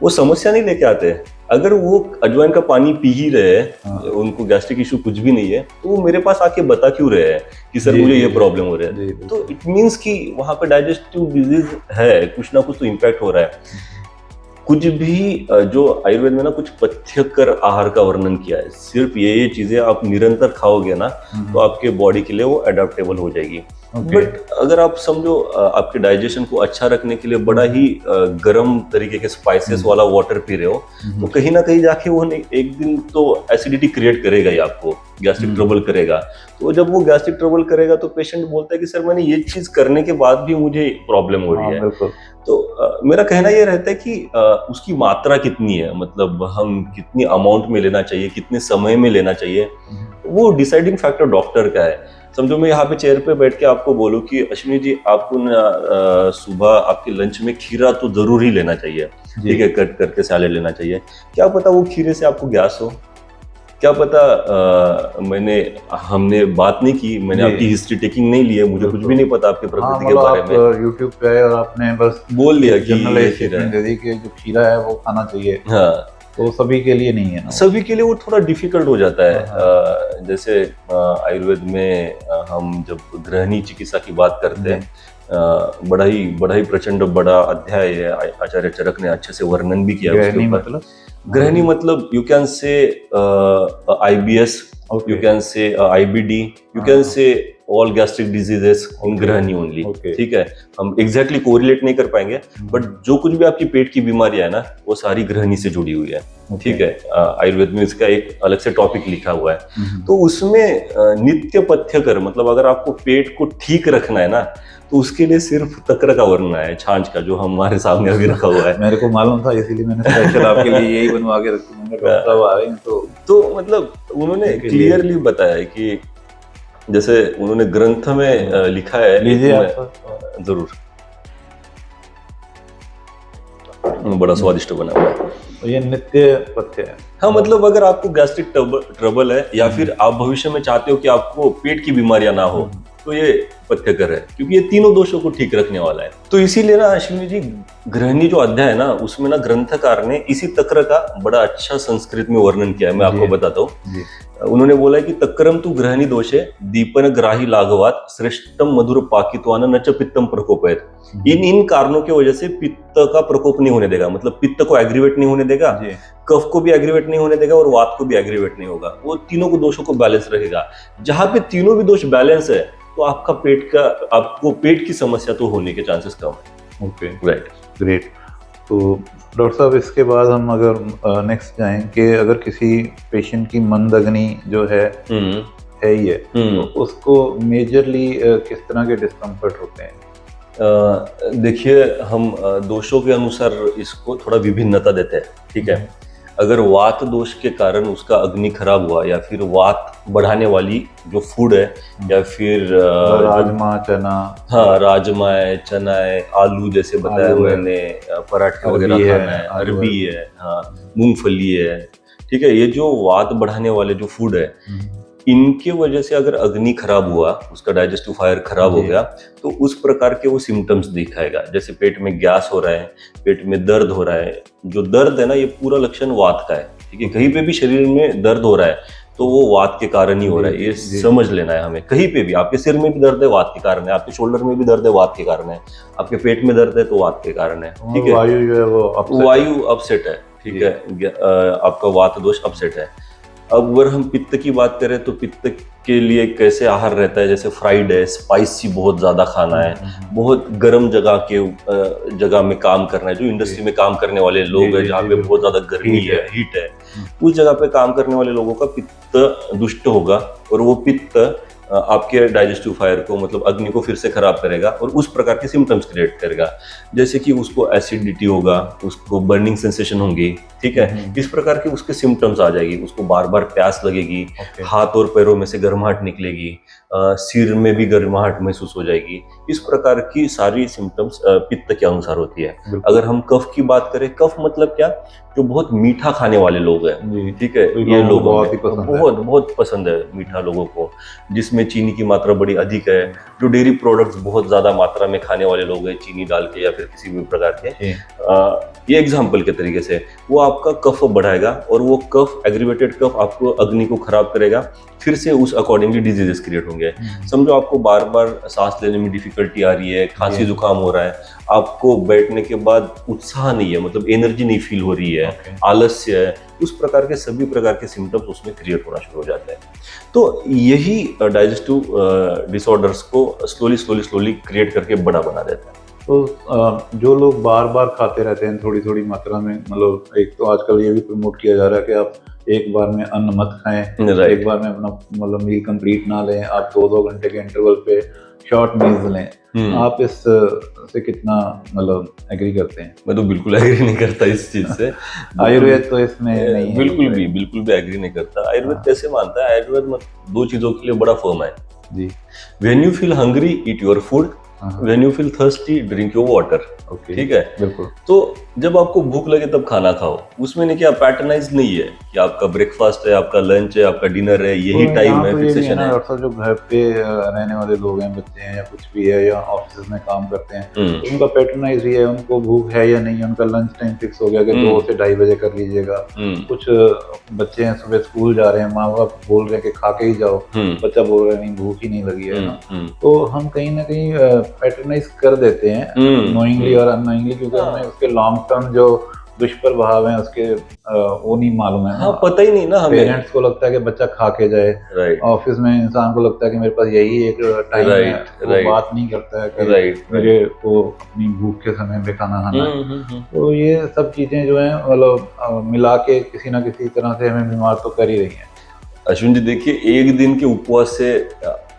वो समस्या नहीं लेके आते। अगर वो अजवाइन का पानी पी ही रहे हैं, उनको गैस्ट्रिक इशू कुछ भी नहीं है, तो वो मेरे पास आके बता क्यों रहे हैं कि सर मुझे ये प्रॉब्लम हो रहा है? तो इट मीन्स कि वहां पे डाइजेस्टिव डिजीज है, कुछ ना कुछ तो इम्पैक्ट हो रहा है। कुछ भी जो आयुर्वेद में ना कुछ पथ्यकर आहार का वर्णन किया है, सिर्फ ये चीजें आप निरंतर खाओगे ना तो आपके बॉडी के लिए वो अडेप्टेबल हो जाएगी। बट अगर आप समझो आपके डाइजेशन को अच्छा रखने के लिए बड़ा ही गर्म तरीके के स्पाइसेस वाला वाटर पी रहे हो, तो कहीं ना कहीं जाके वो एक दिन तो एसिडिटी क्रिएट करेगा ही, आपको गैस्ट्रिक ट्रबल करेगा। तो जब वो गैस्ट्रिक ट्रबल करेगा तो पेशेंट बोलता है कि सर मैंने ये चीज करने के बाद भी मुझे प्रॉब्लम हो रही है। तो मेरा कहना ये रहता है कि उसकी मात्रा कितनी है, मतलब हम कितनी अमाउंट में लेना चाहिए, कितने समय में लेना चाहिए, वो डिसाइडिंग फैक्टर डॉक्टर का है। समझो मैं यहाँ पे चेयर पे बैठ के आपको बोलूँ कि अश्विनी जी आपको सुबह आपके लंच में खीरा तो जरूर ही लेना चाहिए, ठीक है, कट करके सैलेड लेना चाहिए। क्या पता वो खीरे से आपको गैस हो, क्या पता हमने बात नहीं की, मैंने आपकी हिस्ट्री टेकिंग नहीं ली है, मुझे कुछ भी नहीं पता आपकी प्रकृति के बारे में। यूट्यूब पे आए और आपने बस बोल दिया कि दे दी कि जो खीरा है वो खाना चाहिए। हाँ, तो सभी के लिए नहीं है ना, सभी के लिए वो थोड़ा डिफिकल्ट हो जाता है। जैसे आयुर्वेद में हम जब गृहिणी चिकित्सा की बात करते हैं, बड़ा ही प्रचंड बड़ा अध्याय है, आचार्य चरक ने अच्छे से वर्णन भी किया उसके ऊपर। गृहिणी मतलब you can say IBS, you can say IBD, you can say all gastric diseases in गृहिणी ओनली, ठीक है। हम एग्जैक्टली कोरिलेट नहीं कर पाएंगे, बट जो कुछ भी आपकी पेट की बीमारियां है ना, वो सारी गृहिणी से जुड़ी हुई है, ठीक है। आयुर्वेद में इसका एक अलग से टॉपिक लिखा हुआ है। तो उसमें नित्य पथ्यकर, मतलब अगर आपको पेट को ठीक रखना है ना, तो उसके लिए सिर्फ तक्र का वर्णन है, छाछ का, जो हमारे सामने अभी रखा हुआ है। मेरे को मालूम था, इसीलिए मैंने स्पेशल आपके लिए यही बनवा के रखी। डॉक्टर आ रहे हैं तो मतलब उन्होंने क्लियरली बताया है कि जैसे उन्होंने ग्रंथ में लिखा है, जरूर, बड़ा स्वादिष्ट बना हुआ है। तो ये नित्य पथ्य है। हाँ, मतलब अगर आपको गैस्ट्रिक ट्रबल है, या फिर आप भविष्य में चाहते हो कि आपको पेट की बीमारियां ना हो, तो ये पथ्यकर है, क्योंकि ये तीनों दोषों को ठीक रखने वाला है। तो इसीलिए ना अश्विनी जी, गृहिणी जो अध्याय है ना, उसमें ना ग्रंथकार ने इसी तक्र का बड़ा अच्छा संस्कृत में वर्णन किया है। मैं आपको बताता हूँ। उन्होंने बोला है कि तक्रम तु गृहिणी दोषे दीपन ग्राही लाघवात श्रेष्ठम मधुर पाकित्वान न च पित्तम प्रकोपयत। इन कारणों की वजह से पित्त का प्रकोप नहीं होने देगा, मतलब पित्त को एग्रीवेट नहीं होने देगा, कफ को भी एग्रीवेट नहीं होने देगा, और वात को भी एग्रीवेट नहीं होगा। वो तीनों को दोषों को बैलेंस रखेगा। जहां पे तीनों भी दोष बैलेंस है, तो आपको पेट की समस्या तो होने के चांसेस कम है। Okay, right, great. तो डॉक्टर साहब, इसके बाद हम अगर नेक्स्ट जाएं कि अगर किसी पेशेंट की मंदग्नि जो है ही है, तो उसको मेजरली किस तरह के डिस्कम्फर्ट होते हैं? देखिए, हम दोषों के अनुसार इसको थोड़ा विभिन्नता देते हैं, ठीक है। अगर वात दोष के कारण उसका अग्नि खराब हुआ या फिर वात बढ़ाने वाली जो फूड है या फिर राजमा चना, हाँ राजमा है, चना है, आलू जैसे बताया आलू है, मैंने, पराठे वगैरह अरबी है, खाना है, आलू अरबी है, हाँ मूंगफली है, ठीक है, ये जो वात बढ़ाने वाले जो फूड है इनके वजह से अगर अग्नि खराब हुआ, उसका डाइजेस्टिव फायर खराब हो गया, तो उस प्रकार के वो सिम्टम्स दिखाएगा। जैसे पेट में गैस हो रहा है, पेट में दर्द हो रहा है। जो दर्द है ना, ये पूरा लक्षण वात का है, ठीक है। कहीं पे भी शरीर में दर्द हो रहा है तो वो वात के कारण ही हो रहा है, ये समझ लेना है हमें। कहीं पे भी, आपके सिर में भी दर्द है वात के कारण है, आपके शोल्डर में भी दर्द है वात के कारण है, आपके पेट में दर्द है तो वात के कारण है, ठीक है। वायु जो है वो वायु अपसेट है, ठीक है, आपका वात दोष अपसेट है। अब अगर हम पित्त की बात करें तो पित्त के लिए कैसे आहार रहता है, जैसे फ्राइड है, स्पाइसी बहुत ज्यादा खाना है, बहुत गर्म जगह में काम करना है। जो इंडस्ट्री में काम करने वाले लोग हैं, जहाँ पे बहुत ज्यादा गर्मी है, हीट है, उस जगह पे काम करने वाले लोगों का पित्त दुष्ट होगा और वो पित्त आपके डाइजेस्टिव फायर को, मतलब अग्नि को फिर से खराब करेगा और उस प्रकार के सिम्टम्स क्रिएट करेगा। जैसे कि उसको एसिडिटी होगा, उसको बर्निंग सेंसेशन होंगी, ठीक है, इस प्रकार के उसके सिम्टम्स आ जाएगी। उसको बार बार प्यास लगेगी, हाथ और पैरों में से गर्माहट निकलेगी, सिर में भी गर्माहट महसूस हो जाएगी। इस प्रकार की सारी सिम्टम्स पित्त के अनुसार होती है। अगर हम कफ की बात करें, कफ मतलब क्या, जो बहुत मीठा खाने वाले लोग हैं, ठीक है, ये लोग बहुत पसंद है मीठा लोगों को, जिसमें चीनी की मात्रा बड़ी अधिक है। जो डेयरी प्रोडक्ट्स बहुत ज्यादा मात्रा में खाने वाले लोग हैं, चीनी डाल के या फिर किसी भी प्रकार के, ये एग्जाम्पल के तरीके से वो आपका कफ बढ़ाएगा और वो कफ, एग्रीवेटेड कफ, आपको अग्नि को खराब करेगा। फिर से उस अकॉर्डिंगली डिजीजेस क्रिएट होंगे। समझो आपको बार बार सांस लेने में डिफिकल्टी आ रही है, खांसी जुकाम हो रहा है, आपको बैठने के बाद उत्साह नहीं है, मतलब एनर्जी नहीं फील हो रही है, आलस्य है, उस प्रकार के सभी प्रकार के सिम्टम्स उसमें क्रिएट होना शुरू हो जाते हैं। तो यही डाइजेस्टिव डिसऑर्डर्स को स्लोली क्रिएट करके बड़ा बना देता है। तो जो लोग बार बार खाते रहते हैं थोड़ी थोड़ी मात्रा में, मतलब एक तो आजकल ये भी प्रमोट किया जा रहा है कि आप एक बार में अन्न मत खाएं, एक बार में अपना मतलब मील कंप्लीट ना लें, आप 2-2 घंटे के इंटरवल पे शॉर्ट मील्स लें। आप इस से कितना मतलब एग्री करते हैं? मैं तो बिल्कुल एग्री नहीं करता इस चीज से। आयुर्वेद तो इसमें नहीं है, बिल्कुल भी एग्री नहीं करता। आयुर्वेद कैसे मानता है? आयुर्वेद दो चीजों के लिए बड़ा फर्म है जी। When you feel hungry, eat your food, when you feel thirsty, drink your water. ठीक है, बिल्कुल। तो जब आपको भूख लगे तब खाना खाओ। उसमें नहीं, क्या पैटर्नाइज नहीं है कि आपका ब्रेकफास्ट है, आपका लंच है, आपका डिनर है, यही टाइम है, फिक्सेशन है। डॉक्टर जो घर पे रहने वाले लोग हैं, बच्चे हैं या कुछ भी है, या ऑफिस में काम करते हैं, तो उनका पैटर्नाइज ही है, उनको भूख है या नहीं, उनका लंच टाइम फिक्स हो गया कि 2 से 2:30 बजे कर लीजिएगा। कुछ बच्चे हैं सुबह स्कूल जा रहे हैं, माँ बाप बोल रहे हैं कि खा के ही जाओ, बच्चा बोल रहा है नहीं भूख ही नहीं लगी है ना। तो हम कहीं ना कहीं पैटर्नाइज कर देते हैं नोइंगली और अननोइंगली, क्योंकि हमें उसके लॉन्ग टर्म जो दुष्प्रभाव हैं उसके वो नहीं मालूम है। हाँ, पता ही नहीं ना हमें। पेरेंट्स को लगता है कि बच्चा खा के जाए, ऑफिस में इंसान को लगता है कि मेरे पास यही एक टाइम है, वो बात नहीं करता है कि मेरे को अपनी भूख के समय पे खाना खाना है। तो ये सब चीजें जो है मतलब मिला के किसी ना किसी तरह से हमें बीमार तो कर ही रही है। अश्विन जी देखिए, एक दिन के उपवास से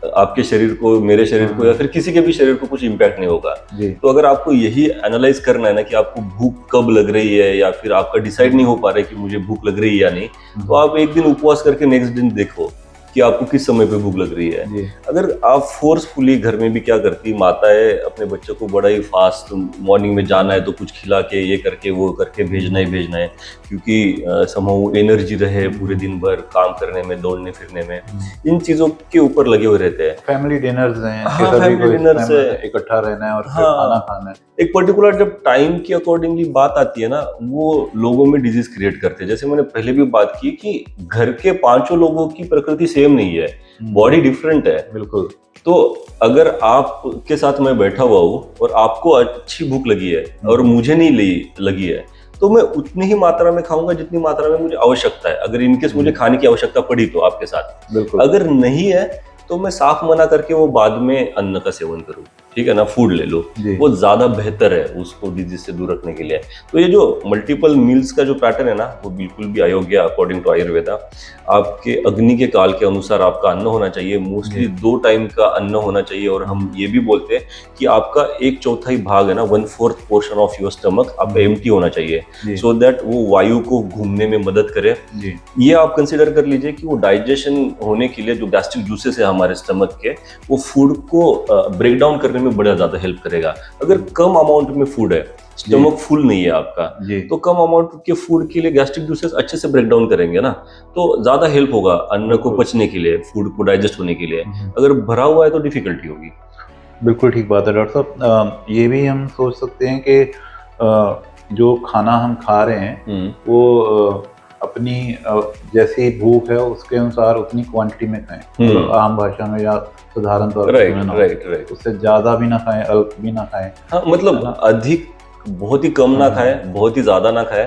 आपके शरीर को, मेरे शरीर को या फिर किसी के भी शरीर को कुछ इम्पैक्ट नहीं होगा। तो अगर आपको यही एनालाइज करना है ना कि आपको भूख कब लग रही है, या फिर आपका डिसाइड नहीं हो पा रहा है कि मुझे भूख लग रही है या नहीं, तो आप एक दिन उपवास करके नेक्स्ट दिन देखो कि आपको किस समय पे भूख लग रही है। अगर आप फोर्सफुली, घर में भी क्या करती माताएं अपने बच्चों को बड़ा ही फास्ट, मॉर्निंग में जाना है तो कुछ खिला के, ये करके वो करके भेजना है, क्योंकि समहाउ एनर्जी रहे पूरे दिन भर काम करने में, दौड़ने फिरने में, इन चीजों के ऊपर लगे हुए रहते हैं। फैमिली डिनर्स हैं, फैमिली डिनर्स है, इकट्ठा रहना है और खाना खाना है। एक पर्टिकुलर जब टाइम की अकॉर्डिंगली बात आती है ना, वो लोगों में डिजीज क्रिएट करते हैं। जैसे मैंने पहले भी बात की कि घर के 5 लोगों की प्रकृति सेम नहीं है, बॉडी डिफरेंट है। बिल्कुल। तो अगर आपके साथ मैं बैठा हुआ हूँ और आपको अच्छी भूख लगी है और मुझे नहीं लगी है, तो मैं उतनी ही मात्रा में खाऊंगा जितनी मात्रा में मुझे आवश्यकता है, अगर इनकेस मुझे खाने की आवश्यकता पड़ी तो आपके साथ। अगर नहीं है तो मैं साफ मना करके वो बाद में अन्न का सेवन करूँ। ठीक है ना, फूड ले लो, जी। वो ज्यादा बेहतर है उसको डिजीज से दूर रखने के लिए। तो ये जो मल्टीपल मील्स का जो पैटर्न है ना, वो बिल्कुल भी अयोग्य अकॉर्डिंग टू आयुर्वेदा। आपके अग्नि के काल के अनुसार आपका अन्न होना चाहिए, मोस्टली 2 टाइम का अन्न होना चाहिए। और हम ये भी बोलते हैं कि आपका 1/4 भाग है ना, 1/4 पोर्शन ऑफ योर स्टमक आपका एम्प्टी होना चाहिए, सो दैट वो वायु को घूमने में मदद करे। ये आप कंसिडर कर लीजिए कि वो डाइजेशन होने के लिए जो गैस्ट्रिक जूसेस है हमारे स्टमक के, वो फूड को ब्रेक डाउन करने में बड़ा ज्यादा हेल्प करेगा। अगर कम अमाउंट में फूड है, स्टमक फुल नहीं है आपका, तो कम अमाउंट के फूड के लिए गैस्ट्रिक जूसेस अच्छे से ब्रेक डाउन करेंगे ना, तो ज्यादा हेल्प होगा अन्न को पचने के लिए, फूड को डाइजेस्ट होने के लिए। अगर भरा हुआ है तो डिफिकल्टी होगी। बिल्कुल ठीक बात है डॉक्टर साहब। ये भी हम सोच सकते हैं कि जो खाना हम खा रहे हैं वो अपनी जैसी भूख है उसके अनुसार उतनी क्वांटिटी में खाएं, मतलब आम भाषा में या साधारण तौर पर राइट। उससे ज्यादा भी ना खाएं, अल्प भी ना खाएं। हाँ, मतलब अधिक बहुत ही कम ना खाए, बहुत ही ज्यादा ना खाए।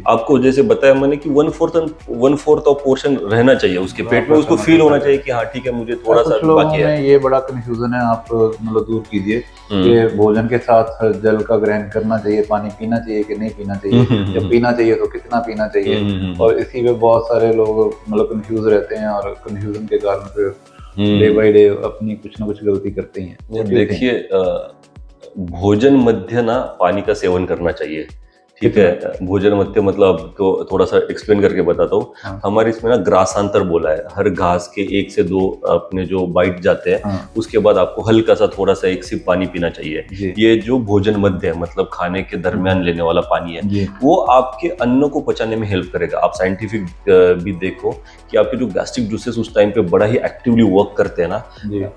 आपको जैसे बताया मैंने कि 1/4 ऑफ पोर्शन रहना चाहिए उसके पेट में, उसको फील होना चाहिए कि हाँ ठीक है, मुझे थोड़ा सा बाकी है। ये बड़ा कंफ्यूजन है, आप मतलब दूर कीजिए कि भोजन के साथ जल का ग्रहण करना चाहिए, पानी पीना चाहिए कि नहीं पीना चाहिए, जब पीना चाहिए तो कितना पीना चाहिए। और इसी में बहुत सारे लोग मतलब कंफ्यूज रहते हैं और कंफ्यूजन के कारण फिर डे बाय डे अपनी कुछ ना कुछ गलती करते हैं। देखिए, भोजन मध्य ना पानी का सेवन करना चाहिए, ठीक है। भोजन मध्य मतलब तो थोड़ा सा एक्सप्लेन करके बताता हूँ। हमारे इसमें ना ग्रासांतर बोला है, हर घास के 1 से 2 अपने जो बाइट जाते हैं, उसके बाद आपको हल्का सा थोड़ा सा 1 सिप पानी पीना चाहिए। ये जो भोजन मध्य है, मतलब खाने के दरमियान लेने वाला पानी है, वो आपके अन्न को पचाने में हेल्प करेगा। आप साइंटिफिक भी देखो कि आपके जो गैस्ट्रिक जूसेस उस टाइम पे बड़ा ही एक्टिवली वर्क करते हैं ना,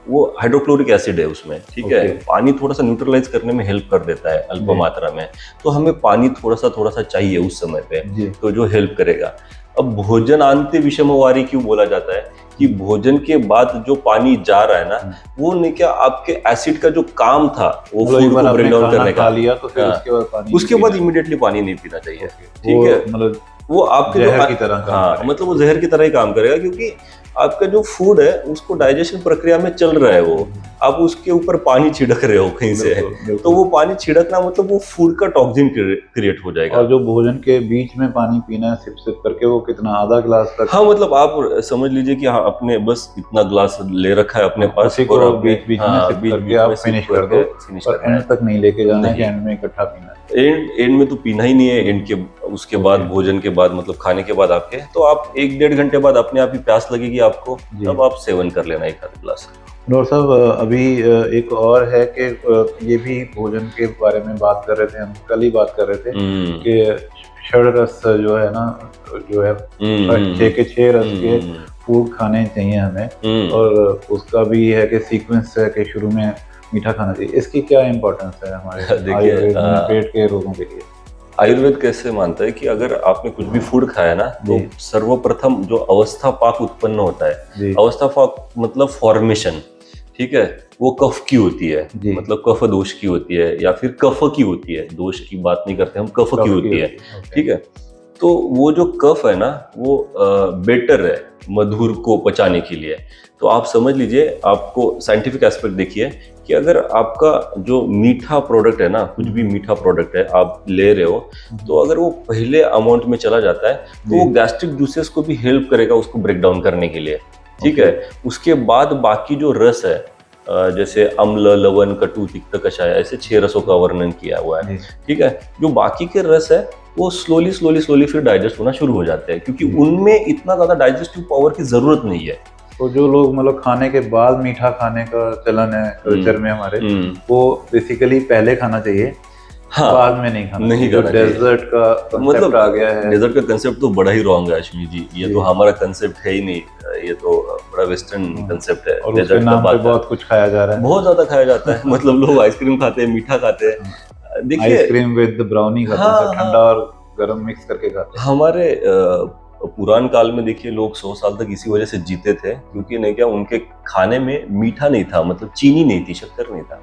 वो हाइड्रोक्लोरिक एसिड है उसमें, ठीक है। पानी थोड़ा सा न्यूट्रलाइज करने में हेल्प कर देता है अल्प मात्रा में, तो हमें पानी थोड़ा सा चाहिए उस समय पे, तो जो हेल्प करेगा। अब भोजन आंते विषमवारी क्यों बोला जाता है कि भोजन के बाद जो पानी जा रहा है ना, वो नहीं क्या आपके एसिड का जो काम था वो फूड को ब्रेक डाउन करने का, लिया तो फिर उसके बाद इमीडिएटली पानी नहीं पीना चाहिए, ठीक है। मतलब वो आपके जहर की तरह, हाँ, मतलब वो जहर की तरह ही काम करेगा, क्योंकि आपका जो फूड है उसको डाइजेशन प्रक्रिया में चल रहा है, वो आप उसके ऊपर पानी छिड़क रहे हो कहीं से, तो वो पानी छिड़कना मतलब वो फूड का टॉक्सिन क्रिएट हो जाएगा। और जो भोजन के बीच में पानी पीना है सिप सिप करके, वो कितना, आधा गिलास तक? हाँ, मतलब आप समझ लीजिए कि हाँ, अपने बस इतना ग्लास ले रखा है अपने पास, और बीच में सिप करके आप फिनिश कर दो, और एंड तक नहीं लेके जाना है, एंड में इकट्ठा पीना है। एंड में तो पीना ही नहीं है, एंड के उसके बाद भोजन के बाद, मतलब खाने के बाद आपके, तो आप 1-1.5 घंटे बाद अपने आप ही प्यास लगेगी आपको, तब आप सेवन कर लेना 1 आध गिलास। डॉक्टर साहब, अभी एक और है कि ये भी भोजन के बारे में बात कर रहे थे, हम कल ही बात कर रहे थे कि षड्रस जो है ना, जो है 6 रस के फूड खाने चाहिए हमें, और उसका भी है कि सीक्वेंस है कि शुरू में मीठा खाना चाहिए। इसकी क्या इम्पोर्टेंस है हमारे आयुर्वेद में पेट के रोगों के लिए? आयुर्वेद कैसे मानता है कि अगर आपने कुछ भी फूड खाया ना, तो सर्वप्रथम जो अवस्था पाक उत्पन्न होता है, अवस्था पाक मतलब फॉर्मेशन, ठीक है, वो कफ की होती है, मतलब कफ दोष की होती है, या फिर कफ की होती है, दोष की बात नहीं करते हम, कफ की होती है, ठीक है। तो वो जो कफ है ना, वो बेटर है मधुर को पचाने के लिए। तो आप समझ लीजिए, आपको साइंटिफिक एस्पेक्ट देखिए कि अगर आपका जो मीठा प्रोडक्ट है ना, कुछ भी मीठा प्रोडक्ट है आप ले रहे हो, तो अगर वो पहले अमाउंट में चला जाता है, तो वो गैस्ट्रिक जूसेस को भी हेल्प करेगा उसको ब्रेक डाउन करने के लिए, ठीक है। उसके बाद बाकी जो रस है, जैसे अम्ल, लवण, कटु, तिक्त, कषाय, ऐसे 6 रसों का वर्णन किया हुआ है, ठीक है। जो बाकी के रस है वो स्लोली फिर डाइजेस्ट होना शुरू हो जाते हैं, क्योंकि उनमें इतना ज्यादा डाइजेस्टिव पावर की जरूरत नहीं है। तो जो लोग मतलब खाने के बाद मीठा खाने का चलन है कल्चर में हमारे, वो बेसिकली पहले खाना चाहिए, हाँ, बाद में नहीं खाना चाहिए। डेजर्ट का मतलब आ गया है, डेजर्ट का कंसेप्ट तो बड़ा ही रॉन्ग है अश्विनी जी, ये तो हमारा कंसेप्ट है ही नहीं, ये तो बड़ा वेस्टर्न कंसेप्ट है। और उसके नाम पे बहुत कुछ खाया जा रहा है, बहुत ज्यादा खाया जाता है, मतलब लोग आइसक्रीम खाते हैं, मीठा खाते हैं, देखिए आइसक्रीम विद ब्राउनी खाते हैं, ठंडा और गर्म मिक्स करके खाते हैं। हमारे पुरान काल में देखिए लोग 100 साल तक इसी वजह से जीते थे क्योंकि नहीं क्या उनके खाने में मीठा नहीं था, मतलब चीनी नहीं थी, शक्कर नहीं था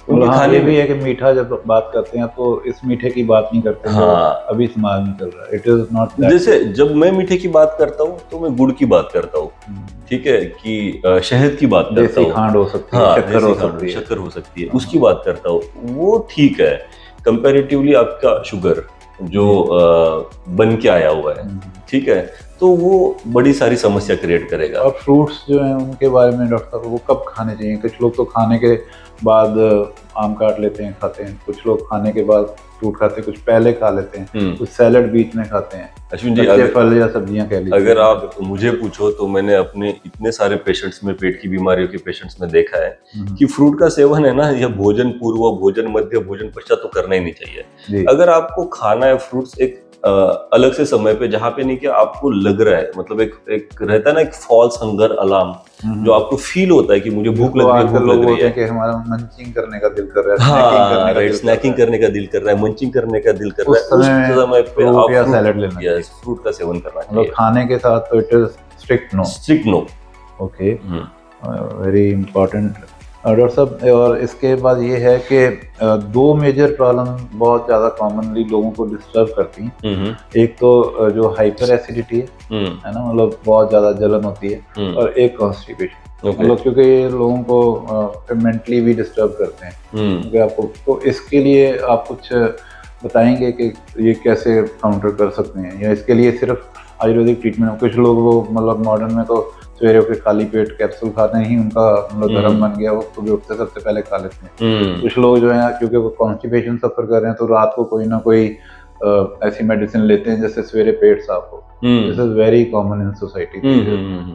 उनके खाने भी है कि मीठा जब बात करते हैं तो इस मीठे की बात नहीं करते। हाँ, अभी समाज में चल रहा है, इट इज नॉट। जैसे जब मैं मीठे की बात करता हूँ तो मैं गुड़ की बात करता हूँ, ठीक है, कि शहद की बात करता हूँ, खांड हो सकती है, हाँ, शक्कर हो सकती है, उसकी बात करता हूँ, वो ठीक है। कंपैरेटिवली आपका शुगर जो बन के आया हुआ है, ठीक है, तो वो बड़ी सारी समस्या क्रिएट करेगा। और फ्रूट्स जो हैं उनके बारे में डॉक्टर साहब वो कब खाने चाहिए? कुछ लोग तो खाने के बाद आम काट लेते हैं, खाते हैं, कुछ लोग खाने के बाद फ्रूट खाते हैं, कुछ पहले खा लेते हैं, कुछ सैलड बीच में खाते हैं। अश्विन जी, फल या सब्जियां कह लीजिए। अगर आप मुझे पूछो तो मैंने अपने इतने सारे पेशेंट्स में, पेट की बीमारियों के पेशेंट्स में देखा है कि फ्रूट का सेवन है ना, यह भोजन पूर्व, भोजन मध्य, भोजन पश्चात तो करना ही नहीं चाहिए। अगर आपको खाना है फ्रूट्स एक अलग से समय पे जहाँ पे नहीं कि आपको लग रहा है, मतलब एक रहता है ना, एक फॉल्स हंगर अलार्म, जो आपको फील होता है कि मुझे भूख लग रही है, कि हमारा मंचिंग करने का दिल कर रहा है, हाँ राइट, स्नैकिंग करने का दिल कर रहा है, मंचिंग करने का दिल कर रहा है, उस समय पे आप सैलेड लेना चाहिए, फ्रूट का सेवन करना चाहिए। खाने के साथ तो it is strict no. Okay, very important doctor साहब। और इसके बाद ये है कि दो मेजर प्रॉब्लम बहुत ज़्यादा कॉमनली लोगों को डिस्टर्ब करती हैं। एक तो जो हाइपर एसिडिटी है ना, मतलब बहुत ज़्यादा जलन होती है, और एक कॉन्स्टिपेशन, मतलब क्योंकि ये लोगों को मेंटली भी डिस्टर्ब करते हैं। क्योंकि आपको तो इसके लिए आप कुछ बताएंगे कि ये कैसे काउंटर कर सकते हैं, या इसके लिए सिर्फ आयुर्वेदिक ट्रीटमेंट? कुछ लोग वो मतलब मॉडर्न में तो सवेरे उठ के खाली पेट कैप्सूल खाते ही उनका मतलब धर्म बन गया, वो सुबह उठते सबसे पहले खा लेते हैं। कुछ लोग जो है क्योंकि वो कॉन्स्टिपेशन सफर कर रहे हैं तो रात को कोई ना कोई ऐसी मेडिसिन लेते हैं जिससे सवेरे पेट साफ हो। This is very common in society.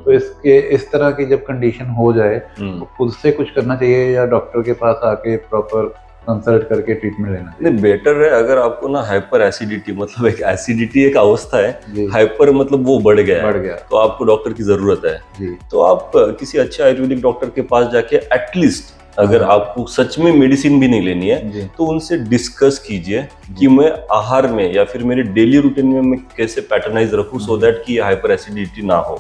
तो इसके इस तरह की जब कंडीशन हो जाए तो खुद से कुछ करना चाहिए या डॉक्टर के पास आके प्रॉपर कंसल्ट करके ट्रीटमेंट लेना चाहिए? नहीं, बेटर है अगर आपको ना हाइपर एसिडिटी, मतलब एक एसिडिटी एक अवस्था है, हाइपर मतलब वो बढ़ गया तो आपको डॉक्टर की जरूरत है। तो आप किसी अच्छे आयुर्वेदिक डॉक्टर के पास जाके एटलीस्ट अगर आपको सच में मेडिसिन भी नहीं लेनी है तो उनसे डिस्कस कीजिए कि मैं आहार में या फिर मेरे डेली रूटीन में मैं कैसे पैटर्नाइज रखूं सो दैट कि हाइपर एसिडिटी ना हो,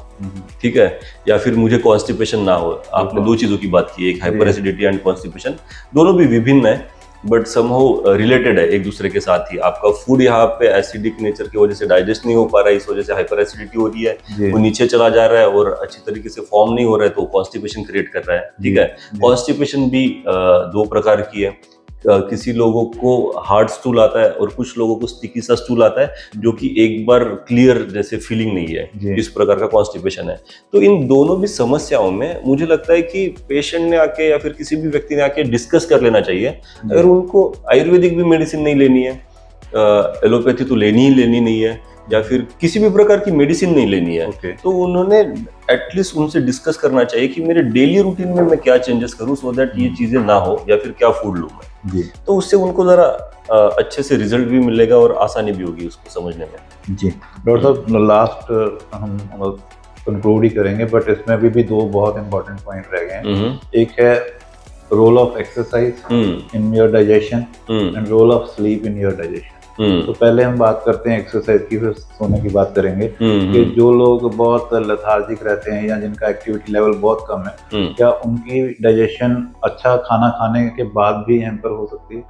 ठीक है, या फिर मुझे कॉन्स्टिपेशन ना हो। आपने दो चीजों की बात की, एक हाइपर एसिडिटी एंड कॉन्स्टिपेशन, दोनों भी विभिन्न है बट समहाउ रिलेटेड है एक दूसरे के साथ ही। आपका फूड यहाँ पे एसिडिक नेचर की वजह से डाइजेस्ट नहीं हो पा रहा है, इस वजह से हाइपर एसिडिटी हो रही है, वो नीचे चला जा रहा है और अच्छी तरीके से फॉर्म नहीं हो रहा है तो कॉन्स्टिपेशन क्रिएट कर रहा है, ठीक है। कॉन्स्टिपेशन भी दो प्रकार की है, किसी लोगों को हार्ड स्टूल आता है और कुछ लोगों को स्टिकी सा स्टूल आता है जो कि एक बार क्लियर जैसे फीलिंग नहीं है, इस प्रकार का कॉन्स्टिपेशन है। तो इन दोनों भी समस्याओं में मुझे लगता है कि पेशेंट ने आके या फिर किसी भी व्यक्ति ने आके डिस्कस कर लेना चाहिए। अगर उनको आयुर्वेदिक भी मेडिसिन नहीं लेनी है, एलोपैथी तो लेनी ही लेनी नहीं है, या फिर किसी भी प्रकार की मेडिसिन नहीं लेनी है, तो उन्होंने एटलीस्ट उनसे डिस्कस करना चाहिए कि मेरे डेली रूटीन में मैं क्या चेंजेस करूं सो दैट ये चीजें ना हो, या फिर क्या फूड लूं मैं। तो उससे उनको जरा अच्छे से रिजल्ट भी मिलेगा और आसानी भी होगी उसको समझने में। जी डॉक्टर साहब, लास्ट हम कंक्लूड ही करेंगे बट इसमें अभी भी दो बहुत इंपॉर्टेंट पॉइंट रह गए हैं। एक है role of exercise in your digestion and role of sleep in your digestion. तो पहले हम बात करते हैं एक्सरसाइज की, फिर सोने की बात करेंगे कि जो लोग बहुत लेथार्जिक रहते हैं या जिनका एक्टिविटी लेवल बहुत कम है, क्या उनकी डाइजेशन अच्छा खाना खाने के बाद भी हैम्पर हो सकती है?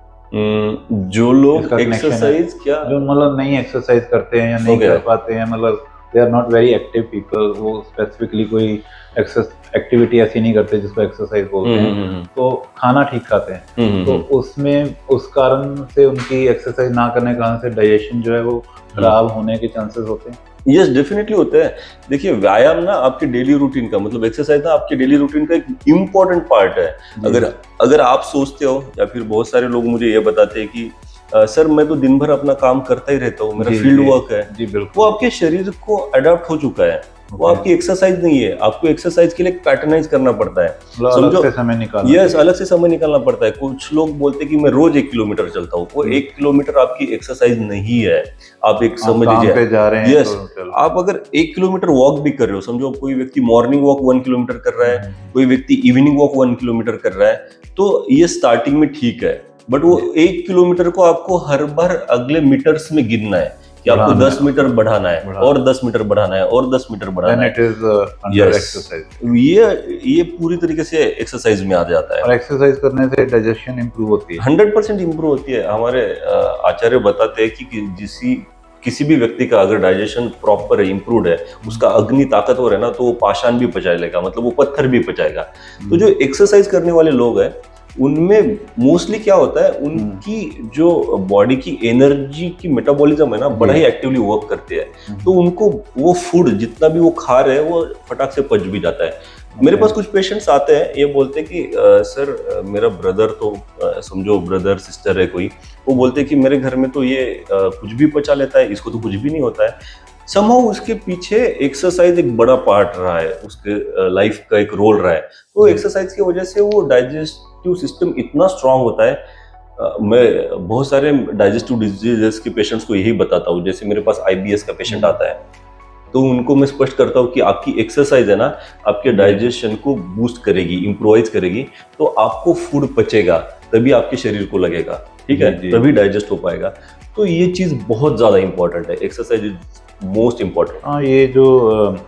जो लोग एक्सरसाइज क्या जो मतलब नहीं एक्सरसाइज करते हैं या नहीं कर पाते हैं, मतलब they are not very active people, वो स्पेसिफिकली कोई एक्टिविटी ऐसी नहीं करते जिसको एक्सरसाइज बोलते हैं, तो खाना ठीक खाते हैं, तो उसमें उस कारण से उनकी एक्सरसाइज ना करने के कारण से डाइजेशन जो है वो खराब होने के चांसेस होते हैं? यस, डेफिनेटली होते हैं। देखिए, व्यायाम ना आपके डेली रूटीन का, मतलब एक्सरसाइज ना आपके डेली रूटीन का एक इम्पोर्टेंट पार्ट है। अगर आप सोचते हो या फिर बहुत सारे लोग मुझे ये बताते हैं कि सर मैं तो दिन भर अपना काम करता ही रहता हूँ, मेरा फील्ड वर्क है, वो आपके शरीर को अडॉप्ट हो चुका है, वो आपकी एक्सरसाइज नहीं है। आपको एक्सरसाइज के लिए पैटर्नाइज करना पड़ता है, समझो, समय निकालना। यस, अलग से समय निकालना पड़ता है। कुछ लोग बोलते हैं कि मैं रोज 1 किलोमीटर चलता हूँ, वो 1 किलोमीटर आपकी एक्सरसाइज नहीं है। आप एक समझ लीजिए, यस, आप अगर 1 किलोमीटर वॉक भी कर रहे हो, समझो कोई व्यक्ति मॉर्निंग वॉक 1 किलोमीटर कर रहा है, कोई व्यक्ति इवनिंग वॉक 1 किलोमीटर कर रहा है, तो ये स्टार्टिंग में ठीक है, बट वो 1 किलोमीटर को आपको हर बार अगले मीटर्स में गिनना है कि आपको बढ़ाना 10 मीटर बढ़ाना है और 10 मीटर बढ़ाना है और 10 मीटर बढ़ाना है। Then it is under Yes. exercise. ये पूरी तरीके से एक्सरसाइज में आ जाता है। और एक्सरसाइज करने से डाइजेशन इंप्रूव होती है। 100% इम्प्रूव होती है। हमारे आचार्य बताते हैं कि किसी भी व्यक्ति का अगर डाइजेशन प्रॉपर है, इम्प्रूव्ड है, उसका अग्नि ताकतवर है ना, तो वो पाषाण भी पचा लेगा, मतलब वो पत्थर भी पचाएगा। तो जो एक्सरसाइज करने वाले लोग हैं उनमें मोस्टली क्या होता है, उनकी जो बॉडी की एनर्जी की मेटाबॉलिज्म है ना, बड़ा ही एक्टिवली वर्क करते हैं। तो उनको वो फूड जितना भी वो खा रहे हैं वो फटाक से पच भी जाता है। मेरे पास कुछ पेशेंट्स आते हैं, ये बोलते हैं कि सर मेरा ब्रदर तो समझो ब्रदर सिस्टर है कोई, वो बोलते हैं कि मेरे घर में तो ये कुछ भी पचा लेता है, इसको तो कुछ भी नहीं होता है। समहाउ उसके पीछे एक्सरसाइज एक बड़ा पार्ट रहा है, उसके लाइफ का एक रोल रहा है। तो एक्सरसाइज की वजह से वो डाइजेस्टिव सिस्टम इतना स्ट्रांग होता है। मैं बहुत सारे डाइजेस्टिव डिजीजेस के पेशेंट्स को यही बताता हूँ। जैसे मेरे पास IBS का पेशेंट आता है, तो उनको मैं स्पष्ट करता हूँ कि आपकी एक्सरसाइज है ना, आपके डाइजेशन को बूस्ट करेगी, इम्प्रोवाइज करेगी, तो आपको फूड पचेगा, तभी आपके शरीर को लगेगा, ठीक है, तभी डाइजेस्ट हो पाएगा। तो ये चीज बहुत ज्यादा इंपॉर्टेंट है, एक्सरसाइज इज मोस्ट इम्पोर्टेंट। हाँ, ये जो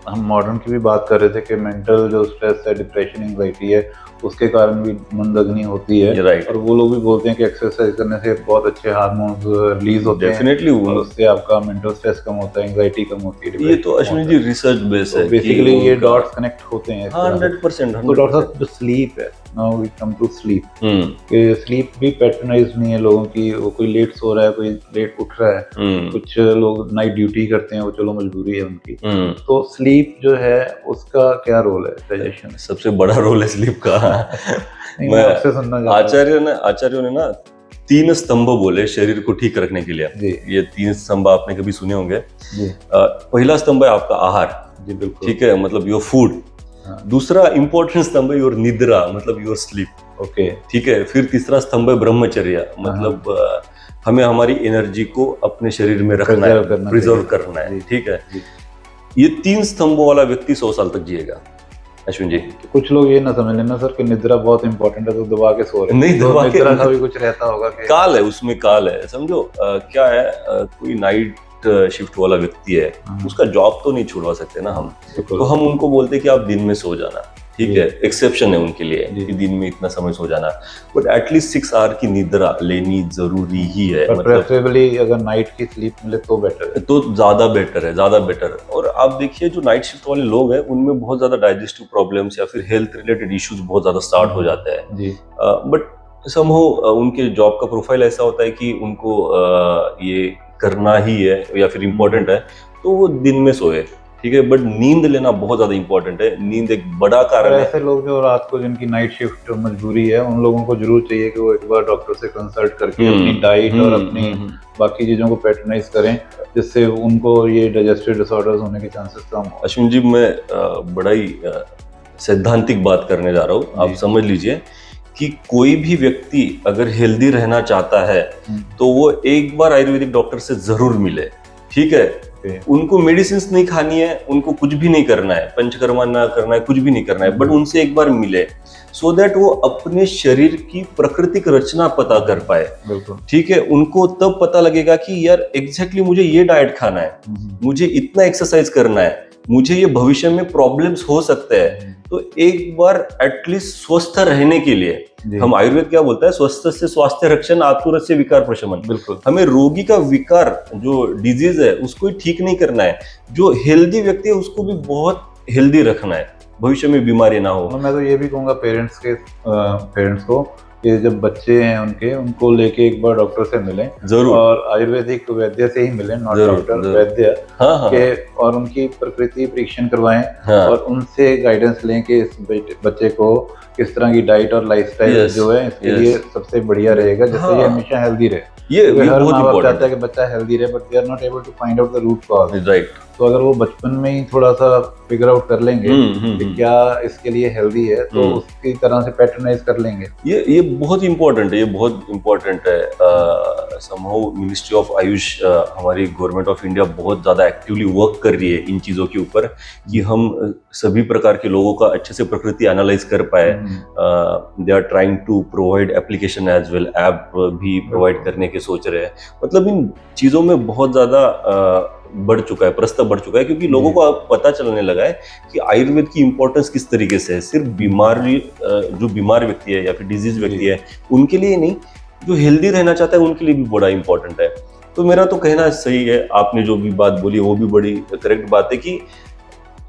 हम मॉडर्न की भी बात कर रहे थे कि मेंटल जो स्ट्रेस है, डिप्रेशन, एंजाइटी है, उसके कारण भी मंदग्नि होती है। राइट। और वो लोग भी बोलते हैं कि एक्सरसाइज करने से बहुत अच्छे हार्मोन्स रिलीज होते हैं। डेफिनेटली और उससे आपका मेंटल स्ट्रेस कम होता है, एंजाइटी कम होती है। ये तो अश्विनी जी रिसर्च बेस है, बेसिकली ये डॉट्स कनेक्ट होते हैं। 100%। तो डॉक्टर साहब, जो स्लीप है, now we come to sleep, कि स्लीप भी पैटर्नाइज नहीं है लोगों की। वो कोई लेट सो रहा है, कोई लेट उठ रहा है, कुछ लोग नाइट ड्यूटी करते हैं, वो चलो मजबूरी है उनकी। तो स्लीप जो है उसका क्या रोल है डाइजेशन? सबसे बड़ा रोल है स्लीप का। मैं आपसे सुनना चाहता हूं। आचार्यों ने ना 3 स्तंभ बोले शरीर को ठीक रखने के लिए। ये 3 स्तंभ आपने कभी सुने होंगे। पहला स्तंभ है आपका आहार, जी बिल्कुल, ठीक है, मतलब योर फूड। दूसरा इंपॉर्टेंट स्तंभ है योर निद्रा, मतलब योर स्लीप, ओके, ठीक है। फिर तीसरा स्तंभ है ब्रह्मचर्य, मतलब हमें हमारी एनर्जी को अपने शरीर में रखना है, प्रिजर्व करना है, ठीक है। ये 3 स्तंभों वाला व्यक्ति 100 साल तक जिएगा। अश्विन जी, कुछ लोग ये ना समझ लेना सर कि निद्रा बहुत इंपॉर्टेंट है तो दबा के सो रहे हैं। नहीं, दबा के निद्रा का भी कुछ रहता होगा कि काल है, उसमें काल है। समझो क्या है, कोई नाइट शिफ्ट वाला व्यक्ति है, उसका जॉब तो नहीं छुड़वा सकते ना हम, तो हम उनको बोलते हैं कि आप दिन में सो जाना, ठीक है, एक्सेप्शन है उनके लिए कि दिन में इतना समय सो जाना, बट एटलीस्ट 6 आवर की निद्रा लेनी जरूरी ही है। मतलब प्रेफरेबली अगर नाइट की स्लीप मिले तो बेटर है, तो ज्यादा बेटर है, ज्यादा बेटर। और आप देखिए जो नाइट शिफ्ट वाले लोग हैं उनमें बहुत ज्यादा डाइजेस्टिव प्रॉब्लम्स या फिर हेल्थ रिलेटेड इश्यूज बहुत ज्यादा स्टार्ट हो जाते हैं जी। बट समहाउ उनके जॉब का प्रोफाइल ऐसा होता है कि उनको ये करना ही है या फिर इम्पोर्टेंट है, तो वो दिन में सोए, ठीक है। बट नींद लेना बहुत ज्यादा इंपॉर्टेंट है, नींद एक बड़ा कारण है। ऐसे लोग जो रात को जिनकी नाइट शिफ्ट मजबूरी है, उन लोगों को जरूर चाहिए कि वो एक बार डॉक्टर से कंसल्ट करके अपनी डाइट और अपनी बाकी चीजों को पैटर्नाइज करें, जिससे उनको ये डाइजेस्टिव डिसऑर्डर्स होने के चांसेस कम हो। अश्विन जी, मैं बड़ा ही सैद्धांतिक बात करने जा रहा हूँ, आप समझ लीजिए कि कोई भी व्यक्ति अगर हेल्दी रहना चाहता है तो वो एक बार आयुर्वेदिक डॉक्टर से जरूर मिले, ठीक है। उनको मेडिसिन नहीं खानी है, उनको कुछ भी नहीं करना है, पंचकर्मा ना करना है, कुछ भी नहीं करना है, बट उनसे एक बार मिले, सो दैट वो अपने शरीर की प्राकृतिक रचना पता कर पाए, ठीक है। उनको तब पता लगेगा कि यार एग्जैक्टली मुझे ये डाइट खाना है, मुझे इतना एक्सरसाइज करना है, मुझे ये भविष्य में प्रॉब्लम्स हो सकते हैं। तो एक बार एटलीस्ट स्वस्थ रहने के लिए, हम आयुर्वेद क्या बोलता है, स्वस्थ से स्वास्थ्य रक्षण, आतुर से विकार प्रशमन। बिल्कुल, हमें रोगी का विकार जो डिजीज है उसको ही ठीक नहीं करना है, जो हेल्दी व्यक्ति है उसको भी बहुत हेल्दी रखना है, भविष्य में बीमारी ना हो। मैं तो ये भी कहूंगा पेरेंट्स को कि जब बच्चे हैं उनको लेके एक बार डॉक्टर से मिलें जरूर, और आयुर्वेदिक वैद्य से ही मिलें, नॉट डॉक्टर, वैद्य के, और उनकी प्रकृति परीक्षण करवाएं और उनसे गाइडेंस लें कि इस बच्चे को किस तरह की डाइट और लाइफस्टाइल जो है इसके लिए सबसे बढ़िया रहेगा, जिससे ये हमेशा हेल्दी रहे। ये हर माँ बाप चाहता है कि बच्चा हेल्दी रहे, but they are not able to find out the root cause, right. तो अगर वो बचपन में ही थोड़ा सा फिगर आउट कर लेंगे कि क्या इसके लिए हेल्दी है, तो उसकी तरह से पैटर्नाइज कर लेंगे। ये बहुत इम्पोर्टेंट है, ये बहुत इम्पोर्टेंट है। समहाउ मिनिस्ट्री ऑफ आयुष, हमारी गवर्नमेंट ऑफ इंडिया बहुत ज़्यादा एक्टिवली वर्क कर रही है इन चीज़ों के ऊपर कि हम सभी प्रकार के लोगों का अच्छे से प्रकृति एनालाइज कर पाए। They are trying to provide application as well, app भी प्रोवाइड करने के सोच रहे हैं। मतलब इन चीज़ों में बहुत ज़्यादा बढ़ चुका है, प्रस्ताव बढ़ चुका है, क्योंकि लोगों को अब पता चलने लगा है कि आयुर्वेद की इंपॉर्टेंस किस तरीके से है। सिर्फ बीमारी, जो बीमार व्यक्ति है या फिर डिजीज व्यक्ति है उनके लिए नहीं, जो हेल्दी रहना चाहता है उनके लिए भी बड़ा इंपॉर्टेंट है। तो मेरा तो कहना सही है, आपने जो भी बात बोली वो भी बड़ी करेक्ट बात है कि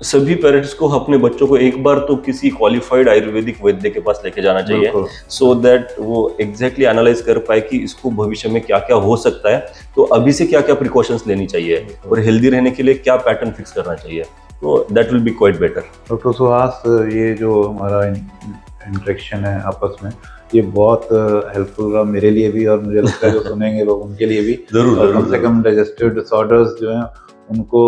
सभी पेरेंट्स को अपने बच्चों को एक बार तो किसी क्वालिफाइड आयुर्वेदिक वैद्य के पास लेके जाना चाहिए, सो दैट वो एग्जैक्टली एनालाइज कर पाए कि इसको भविष्य में क्या क्या हो सकता है, तो अभी से क्या क्या प्रिकॉशंस लेनी चाहिए और हेल्दी रहने के लिए क्या पैटर्न फिक्स करना चाहिए, तो that will be quite better. Doctor Suhas, ये जो हमारा इंटरेक्शन है आपस में, ये बहुत हेल्पफुल रहा मेरे लिए भी, और मुझे लगता है जो सुनेंगे लोग उनके लिए भी। जरूर कम से कम डाइजेस्टिव डिसऑर्डर्स जो हैं उनको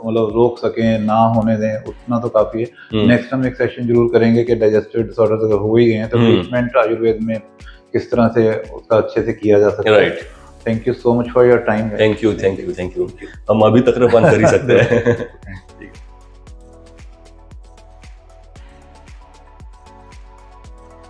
मतलब रोक सकें, ना होने दें, उतना तो काफ़ी है। नेक्स्ट हम एक सेशन जरूर करेंगे कि डाइजेस्टिव डिसऑर्डर्स अगर हो ही गए हैं तो ट्रीटमेंट आयुर्वेद में किस तरह से उसका अच्छे से किया जा सकता है। Right, thank you so much for your time. Thank you, हम अभी तक रपान कर ही सकते हैं।